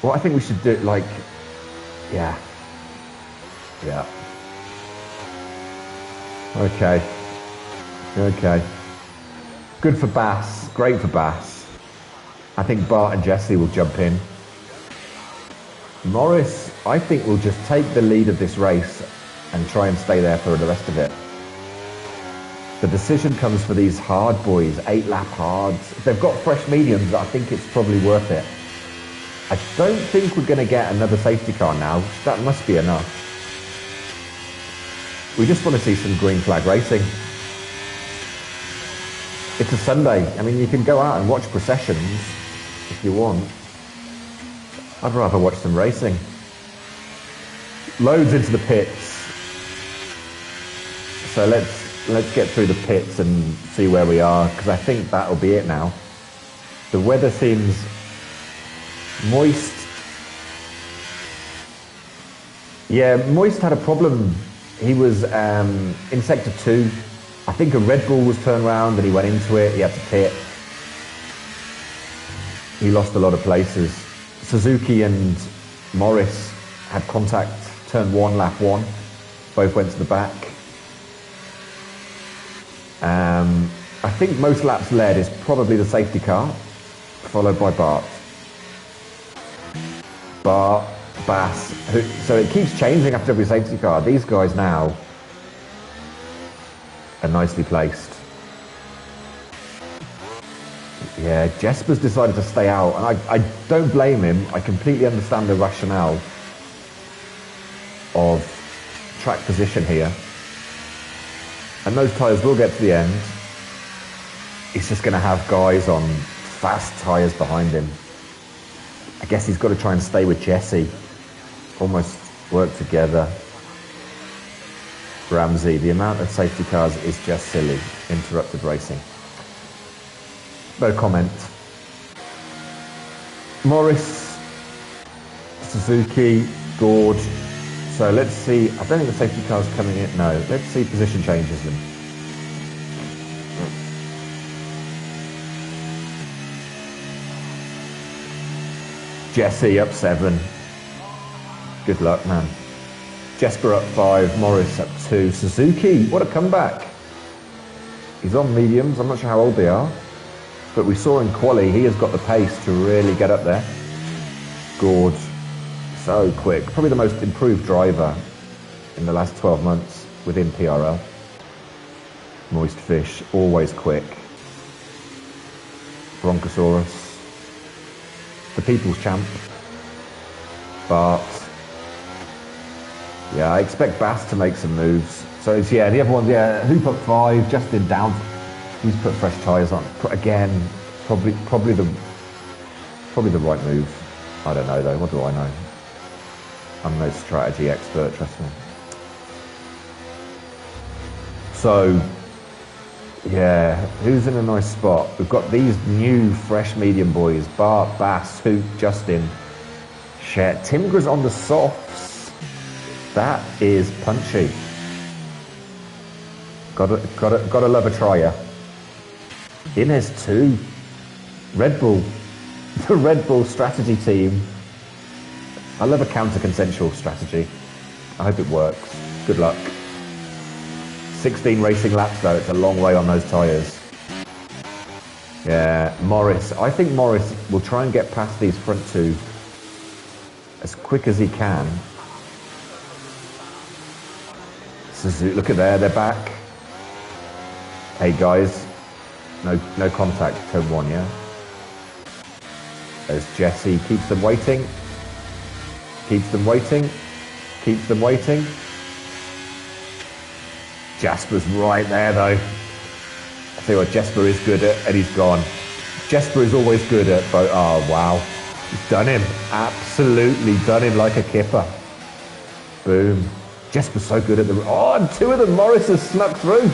What I think we should do, like, yeah. Okay. Good for Bass. Great for Bass. I think Bart and Jesse will jump in. Morris, I think, will just take the lead of this race and try and stay there for the rest of it. The decision comes for these hard boys, 8-lap hards. If they've got fresh mediums, I think it's probably worth it. I don't think we're going to get another safety car now. That must be enough. We just want to see some green flag racing. It's a Sunday. I mean, you can go out and watch processions if you want. I'd rather watch some racing. Loads into the pits. So let's get through the pits and see where we are, because I think that'll be it now. The weather seems moist. Yeah, Moist had a problem. He was in sector 2. I think a Red Bull was turned around and he went into it. He had to pit. He lost a lot of places. Suzuki and Morris had contact, turn 1, lap 1. Both went to the back. I think most laps led is probably the safety car, followed by Bart. Bass. So it keeps changing after every safety car. These guys now are nicely placed. Yeah, Jesper's decided to stay out, and I don't blame him. I completely understand the rationale of track position here. And those tyres will get to the end. He's just going to have guys on fast tyres behind him. I guess he's got to try and stay with Jesse. Almost work together. Ramsey, the amount of safety cars is just silly. Interrupted racing. No comment. Morris, Suzuki, Gord. So let's see. I don't think the safety car's coming in. No, let's see position changes then. Jesse up 7. Good luck, man. Jesper up 5. Morris up 2. Suzuki, what a comeback. He's on mediums. I'm not sure how old they are. But we saw in quali, he has got the pace to really get up there. Gord, so quick. Probably the most improved driver in the last 12 months within PRL. Moist Fish, always quick. Bronchosaurus. The people's champ. Bart. Yeah, I expect Bass to make some moves. So it's, yeah, the other ones, yeah, Hoop up 5, Justin down. He's put fresh tyres on. Again, probably the right move. I don't know though. What do I know? I'm no strategy expert, trust me. So, yeah, who's in a nice spot? We've got these new fresh medium boys: Bart, Bass, Hoop, Justin. Shit, Timgra's on the softs. That is punchy. Gotta love a trier. Inez too. Red Bull. The Red Bull strategy team. I love a counter-consensual strategy. I hope it works. Good luck. 16 racing laps though, it's a long way on those tyres. Yeah, Morris. I think Morris will try and get past these front two as quick as he can. Suzuki, look at there, they're back. Hey guys, no contact, turn one, yeah? There's Jesse, keeps them waiting. Keeps them waiting. Keeps them waiting. Jasper's right there though. I tell you what, Jasper is good at, and he's gone. Jasper is always good at, oh wow. He's done him, absolutely done him like a kipper. Boom. Jasper's so good at the, oh, and two of them, Morris has snuck through.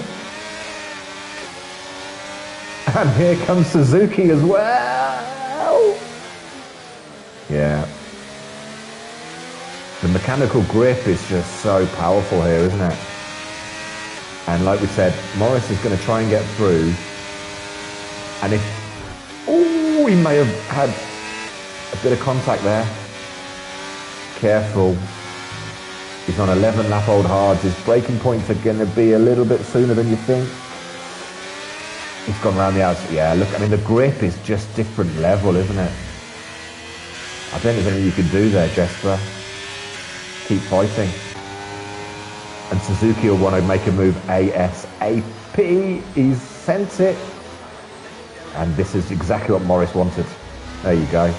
And here comes Suzuki as well. Yeah. The mechanical grip is just so powerful here, isn't it? And like we said, Morris is going to try and get through. And if, oh, he may have had a bit of contact there. Careful. He's on 11 lap old hards. His braking points are going to be a little bit sooner than you think. He's gone around the outside. Yeah, look, I mean, the grip is just different level, isn't it? I don't think there's anything you can do there, Jesper. Keep fighting. And Suzuki will want to make a move ASAP. He's sent it. And this is exactly what Morris wanted. There you go.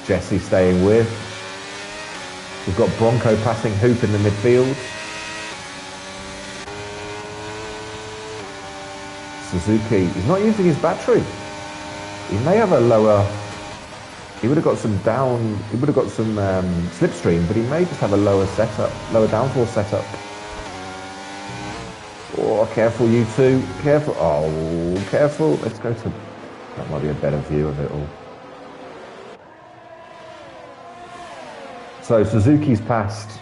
Jesse staying with. We've got Bronco passing Hoop in the midfield. Suzuki, he's not using his battery. He may have a lower, he would have got some slipstream, but he may just have a lower setup, lower downforce setup. Oh, careful you two, careful, oh, careful. Let's go to, that might be a better view of it all. So Suzuki's passed.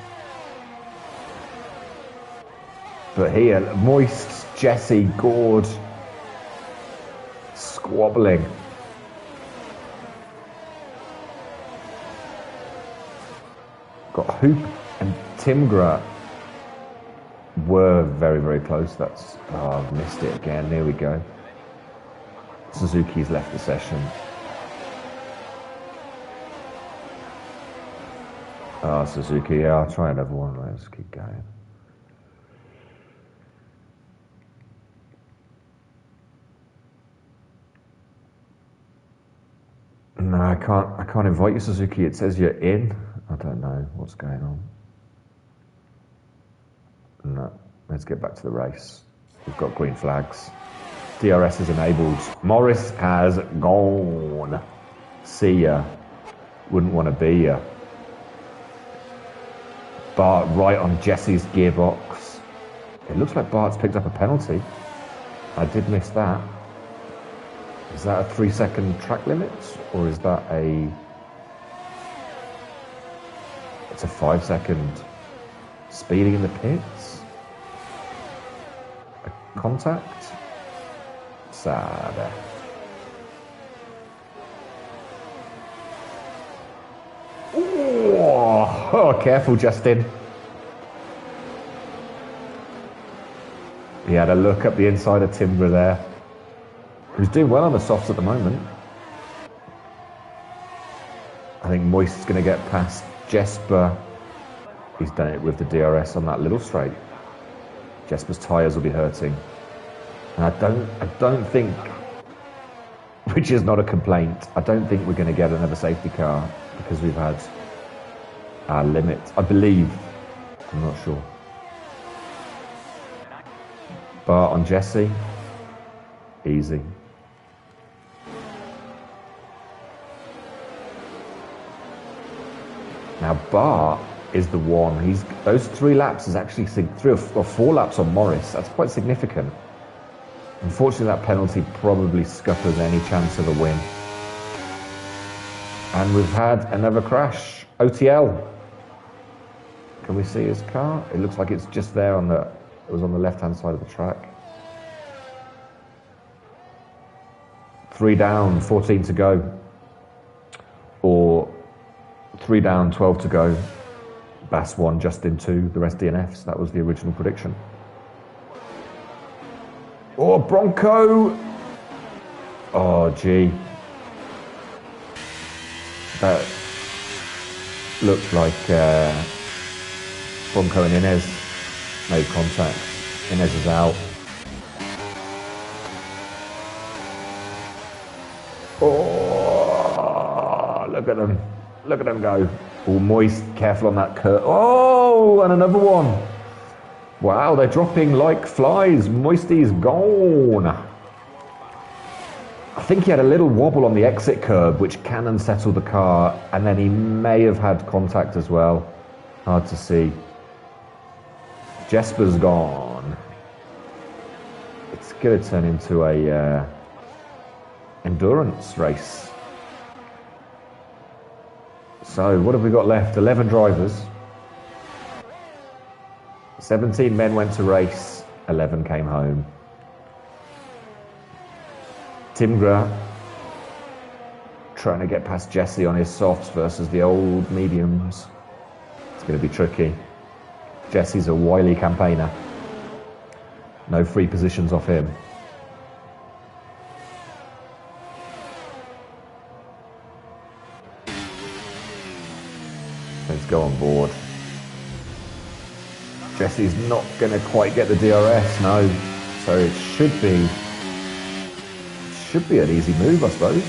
But here, Moist, Jesse, Gord, squabbling. Got Hoop and Timgra were very, very close. That's, oh, I've missed it again. There we go. Suzuki's left the session. Oh, Suzuki, yeah, I'll try another one. Let's keep going. No, I can't invite you, Suzuki. It says you're in. I don't know what's going on. No, let's get back to the race. We've got green flags. DRS is enabled. Morris has gone. See ya. Wouldn't want to be ya. Bart right on Jesse's gearbox. It looks like Bart's picked up a penalty. I did miss that. Is that a 3-second track limit? Or is that it's a 5-second speeding in the pits? A contact? Sad. Oh, careful, Justin. He had a look up the inside of Timber there. Who's doing well on the softs at the moment. I think Moist's going to get past Jesper. He's done it with the DRS on that little straight. Jesper's tyres will be hurting. And I don't think, which is not a complaint, I don't think we're going to get another safety car because we've had our limit. I believe. I'm not sure. Bart on Jesse. Easy. Now Bart is the one. Those 3 laps is actually 3 or 4 laps on Morris. That's quite significant. Unfortunately, that penalty probably scuppers any chance of a win. And we've had another crash. OTL. Can we see his car? It looks like it's just there on the, it was on the left-hand side of the track. 3 down, 14 to go. Or 3 down, 12 to go. Bass 1, Justin 2, the rest DNFs. That was the original prediction. Oh, Bronco! Oh, gee. That looked like Bronco and Inez made contact. Inez is out. Oh, look at them. Look at them go. Oh, Moist, careful on that curve. Oh, and another one. Wow, they're dropping like flies. Moisty's gone. I think he had a little wobble on the exit curb, which can unsettle the car, and then he may have had contact as well. Hard to see. Jesper's gone. It's going to turn into a endurance race. So, what have we got left? 11 drivers. 17 men went to race, 11 came home. Timgra trying to get past Jesse on his softs versus the old mediums. It's going to be tricky. Jesse's a wily campaigner. No free positions off him. Let's go on board. Jesse's not going to quite get the DRS, no. So it should be an easy move, I suppose.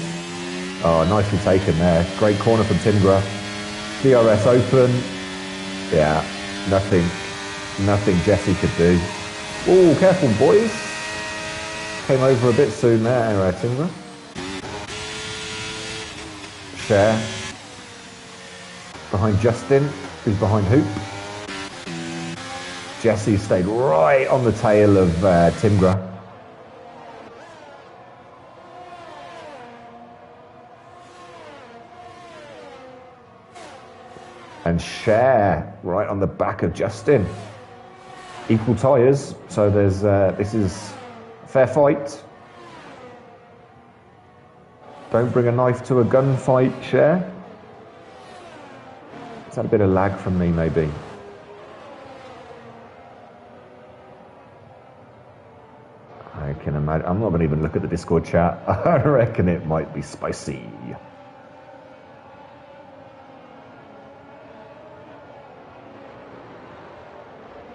Oh, nicely taken there. Great corner from Timgra. DRS open. Yeah, nothing Jesse could do. Oh, careful, boys. Came over a bit soon there, Timgra. Cher. Behind Justin, who's behind Hoop. Jesse stayed right on the tail of Timgra. And Cher right on the back of Justin. Equal tyres, so there's this is a fair fight. Don't bring a knife to a gunfight, Cher. Is that a bit of lag from me, maybe? I can imagine. I'm not going to even look at the Discord chat. I reckon it might be spicy.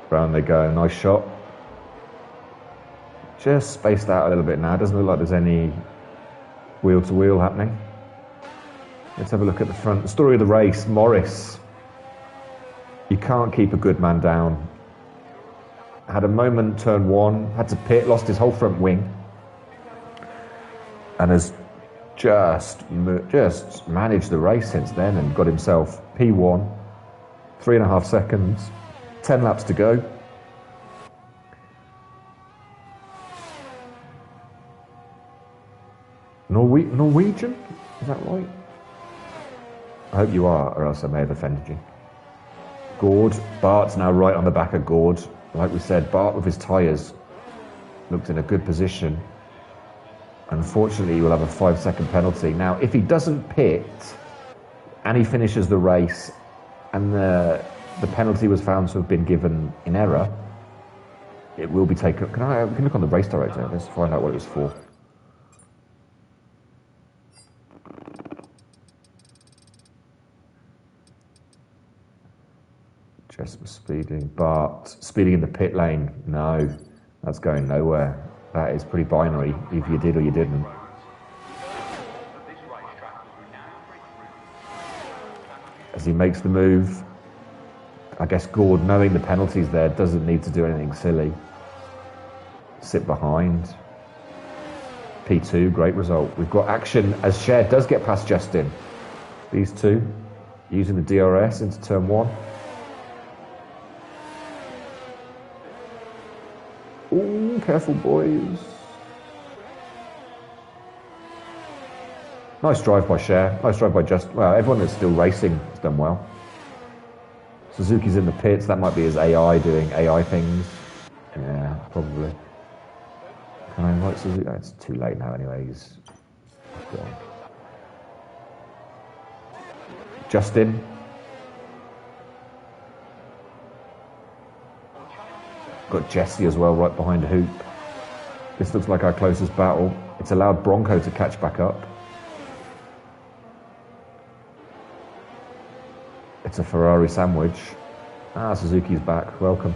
Round they go. Nice shot. Just spaced out a little bit now. Doesn't look like there's any wheel-to-wheel happening. Let's have a look at the front. The story of the race. Morris. You can't keep a good man down. Had a moment, turn 1, had to pit, lost his whole front wing, and has just managed the race since then and got himself P1, 3.5 seconds, 10 laps to go. Norwegian? Is that right? I hope you are, or else I may have offended you. Gord. Bart's now right on the back of Gord. Like we said, Bart with his tyres looked in a good position. Unfortunately, he will have a 5-second penalty. Now, if he doesn't pit and he finishes the race and the penalty was found to have been given in error, it will be taken. We can look on the race director. Let's find out what it was for. Jesper speeding, Bart speeding in the pit lane. No, that's going nowhere. That is pretty binary. Either you did or you didn't. As he makes the move, I guess Gord, knowing the penalties there, doesn't need to do anything silly. Sit behind. P2, great result. We've got action as Cher does get past Justin. These two using the DRS into turn 1. Ooh, careful, boys. Nice drive by Cher. Nice drive by Justin. Well, everyone that's still racing has done well. Suzuki's in the pits. That might be his AI doing AI things. Yeah, probably. Can I invite Suzuki? Oh, it's too late now anyway. He's gone. Justin. Got Jesse as well right behind Hoop. This looks like our closest battle. It's allowed Bronco to catch back up. It's a Ferrari sandwich. Ah, Suzuki's back. Welcome.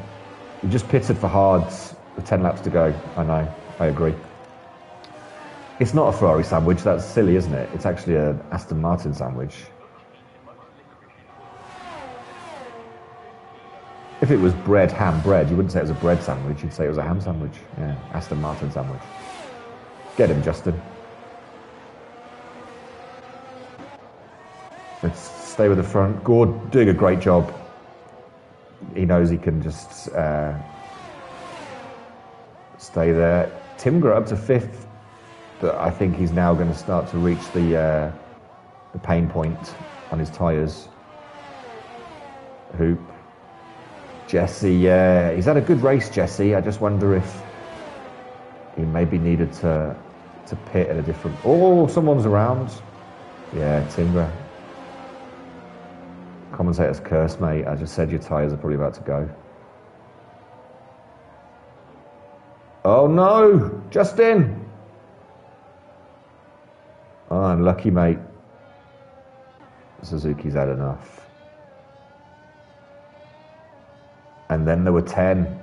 You just pitted for hards with 10 laps to go. I know. I agree. It's not a Ferrari sandwich. That's silly, isn't it? It's actually an Aston Martin sandwich. If it was bread, ham, bread, you wouldn't say it was a bread sandwich. You'd say it was a ham sandwich. Yeah, Aston Martin sandwich. Get him, Justin. Let's stay with the front. Gord doing a great job. He knows he can just stay there. Timger up to 5th, but I think he's now going to start to reach the pain point on his tyres. Hoop. Jesse, yeah, he's had a good race, Jesse. I just wonder if he maybe needed to pit at a different... Oh, someone's around. Yeah, Timber. Commentator's curse, mate. I just said your tyres are probably about to go. Oh, no! Justin! Oh, unlucky, mate. Suzuki's had enough. And then there were 10.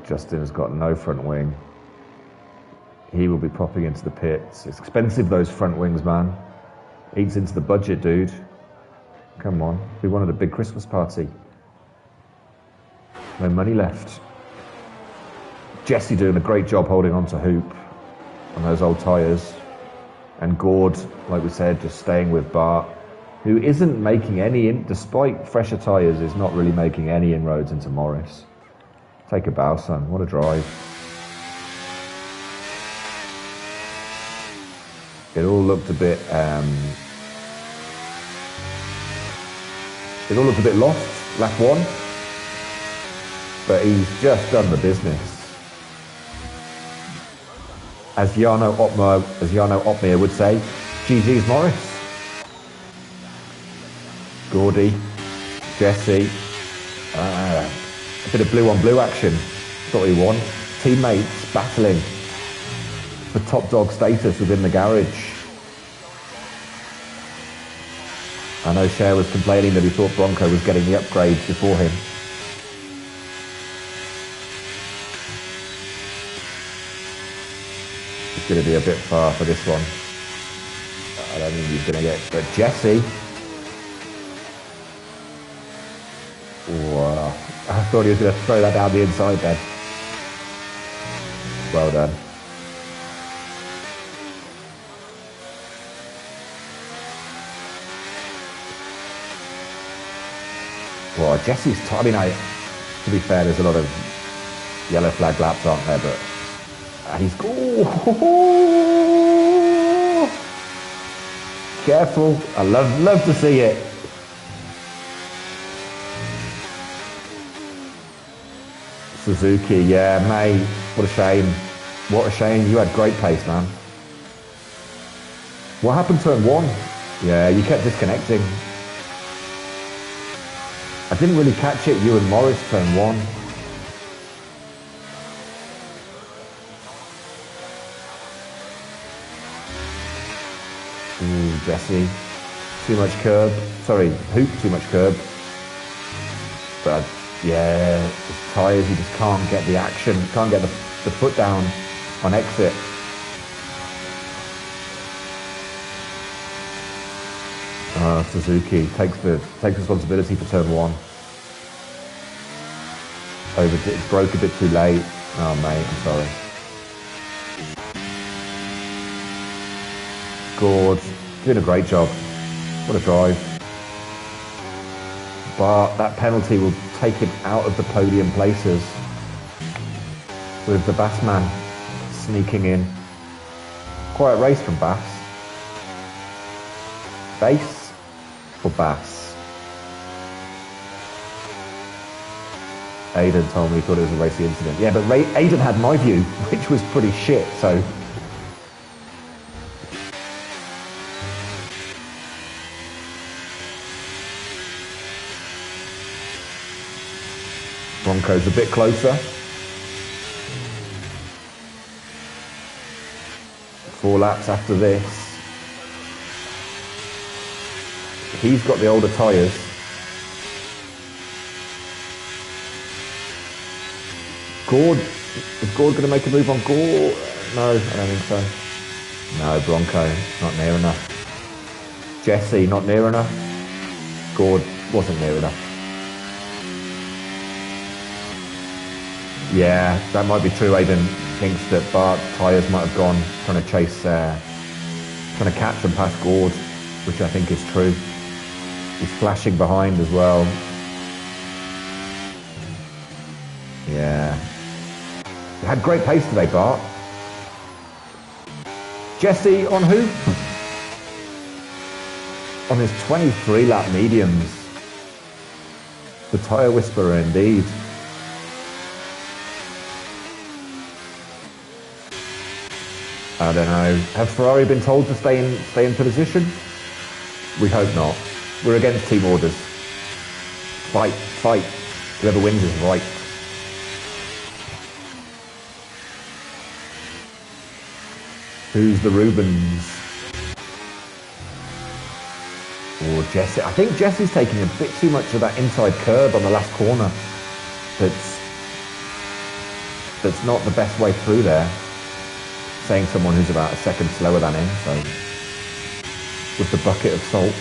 Justin has got no front wing. He will be popping into the pits. It's expensive, those front wings, man. Eats into the budget, dude. Come on. We wanted a big Christmas party. No money left. Jesse doing a great job holding on to Hoop on those old tyres. And Gord, like we said, just staying with Bart, who isn't making any, despite fresher tyres, is not really making any inroads into Morris. Take a bow, son. What a drive. It all looked a bit, lost, lap 1. But he's just done the business. As Jarno Opmeer would say, GG's Morris. Gordy, Jesse, a bit of blue on blue action. Thought he won. Teammates battling for top dog status within the garage. I know Cher was complaining that he thought Bronco was getting the upgrades before him. It's going to be a bit far for this one. I don't think he's going to get... But Jesse... Wow. I thought he was going to throw that down the inside then. Well done. Well, Jesse's... to be fair, there's a lot of yellow flag laps, aren't there? But he's... Careful. I love to see it. Suzuki, yeah, mate, what a shame. What a shame. You had great pace, man. What happened turn 1? Yeah, you kept disconnecting. I didn't really catch it, you and Morris turn 1. Ooh, Jesse. Too much curb. Sorry, Hoop, too much curb. But yeah, his tyres, he just can't get the action, can't get the foot down on exit. Suzuki takes responsibility for turn 1. It broke a bit too late. Oh mate, I'm sorry. Gord, doing a great job. What a drive. But that penalty will take him out of the podium places with the Bassman sneaking in. Quiet race from Bass. Base or Bass? Aidan told me he thought it was a racy incident. Yeah, but Aidan had my view, which was pretty shit, so... Bronco's a bit closer. 4 laps after this. He's got the older tyres. Gord, is Gord going to make a move on Gord? No, I don't think so. No, Bronco, not near enough. Jesse, not near enough. Gord wasn't near enough. Yeah, that might be true. Aidan thinks that Bart's tyres might have gone trying to chase, trying to catch and pass Gord, which I think is true. He's flashing behind as well. Yeah. He had great pace today, Bart. Jesse on who? On his 23 lap mediums. The tyre whisperer indeed. I don't know. Have Ferrari been told to stay in position? We hope not. We're against team orders. Fight, fight. Whoever wins is right. Who's the Rubens? Or Jesse. I think Jesse's taking a bit too much of that inside curb on the last corner. That's not the best way through there. Saying someone who's about a second slower than him, so with the bucket of salt.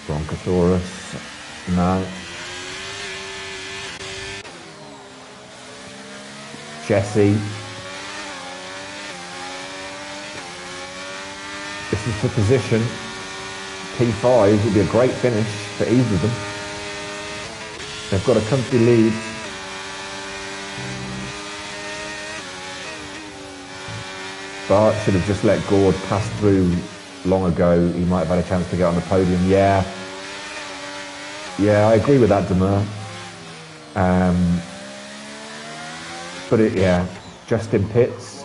Bronchosaurus, no. Jesse. This is the position. P5 would be a great finish for either of them. They've got a comfy lead. Bart should have just let Gord pass through long ago. He might have had a chance to get on the podium. Yeah, I agree with that, Demur. Yeah, Justin Pitts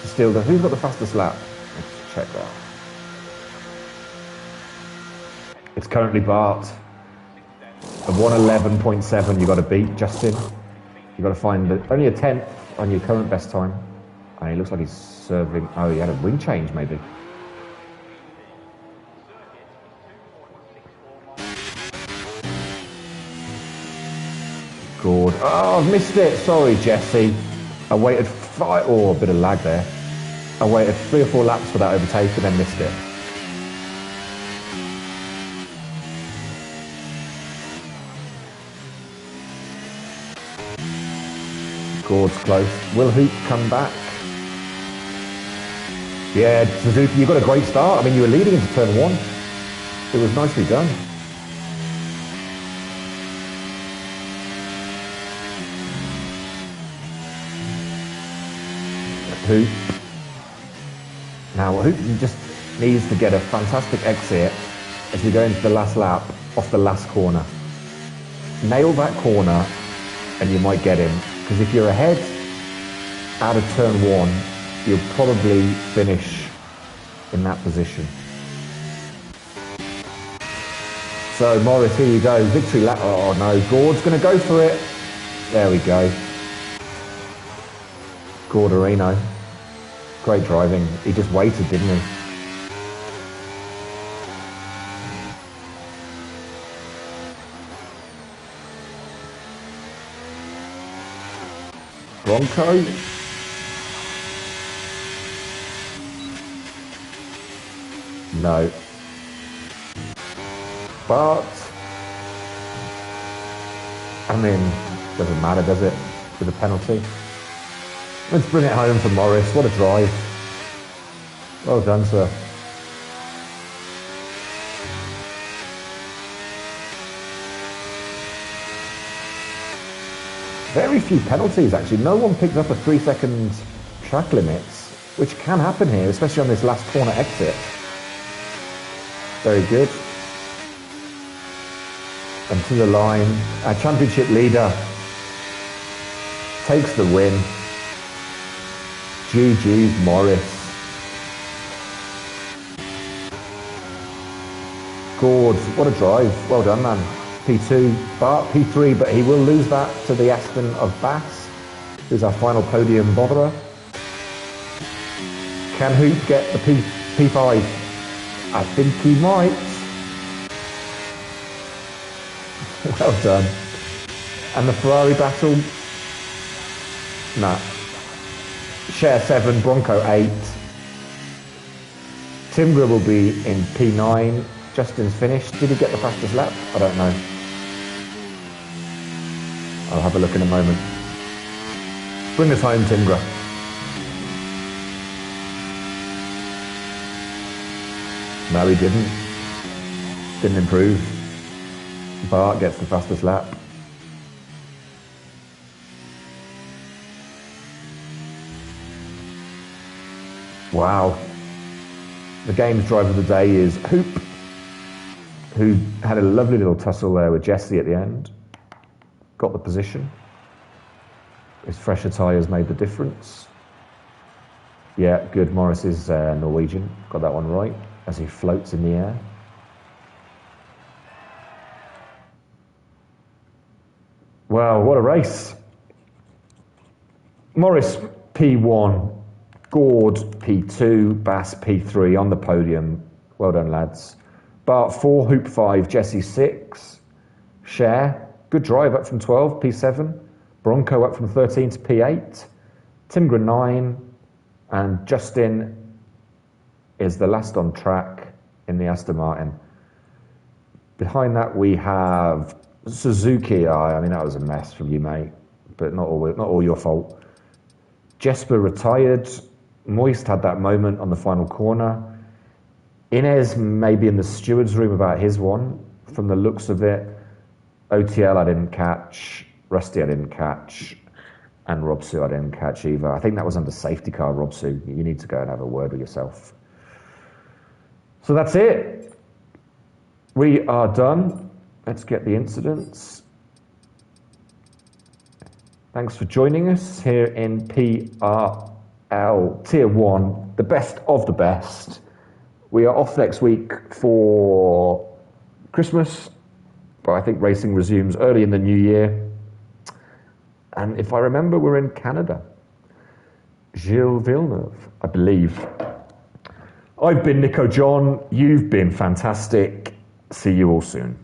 still done. Who's got the fastest lap? Let's check that. It's currently Bart. A 1:11.7 you got to beat, Justin. You got to find only a 10th on your current best time. And he looks like he's serving... Oh, he had a wing change, maybe. Gord. Oh, I've missed it. Sorry, Jesse. I waited... Oh, a bit of lag there. I waited 3 or 4 laps for that overtake and then missed it. Gord's close. Will Hoop come back? Yeah, Suzuki, you got a great start. I mean, you were leading into turn 1. It was nicely done. Hoop. Now, Hoop just needs to get a fantastic exit as we go into the last lap off the last corner. Nail that corner and you might get him. Because if you're ahead out of turn 1, you'll probably finish in that position. So Morris, here you go. Victory lap. Oh no, Gord's going to go for it. There we go. Gordorino. Great driving. He just waited, didn't he? Bronco. No. But, I mean, doesn't matter, does it, with a penalty? Let's bring it home for Morris. What a drive. Well done, sir. Very few penalties, actually. No one picked up a 3-second track limit which can happen here, especially on this last corner exit. Very good. And to the line, our championship leader takes the win. GG's Morris. Gord, what a drive. Well done, man. P2, Bart, P3, but he will lose that to the Aston of Bass, who's our final podium botherer. Can Hoop get the P5? I think he might. Well done. And the Ferrari battle? Nah. Share 7, Bronco 8. Timgra will be in P9. Justin's finished. Did he get the fastest lap? I don't know. I'll have a look in a moment. Bring us home, Timgra. No, he didn't. Didn't improve. Bart gets the fastest lap. Wow. The game's driver of the day is Hoop, who had a lovely little tussle there with Jesse at the end. Got the position. His fresher tyres made the difference. Yeah, good. Morris is Norwegian. Got that one right as he floats in the air. Wow, what a race. Morris P1, Gord P2, Bass P3 on the podium. Well done, lads. Bart 4, Hoop 5, Jesse 6. Cher, good drive up from 12, P7. Bronco up from 13 to P8. Timgra 9. And Justin is the last on track in the Aston Martin. Behind that we have Suzuki. I mean, that was a mess from you, mate, but not all your fault. Jesper retired. Moist had that moment on the final corner. Inez maybe in the steward's room about his one, from the looks of it. OTL I didn't catch. Rusty I didn't catch. And Robsu I didn't catch either. I think that was under safety car, Robsu. You need to go and have a word with yourself. So that's it. We are done. Let's get the incidents. Thanks for joining us here in PRL Tier 1, the best of the best. We are off next week for Christmas, but I think racing resumes early in the new year. And if I remember, we're in Canada. Gilles Villeneuve, I believe. I've been Nico John. You've been fantastic. See you all soon.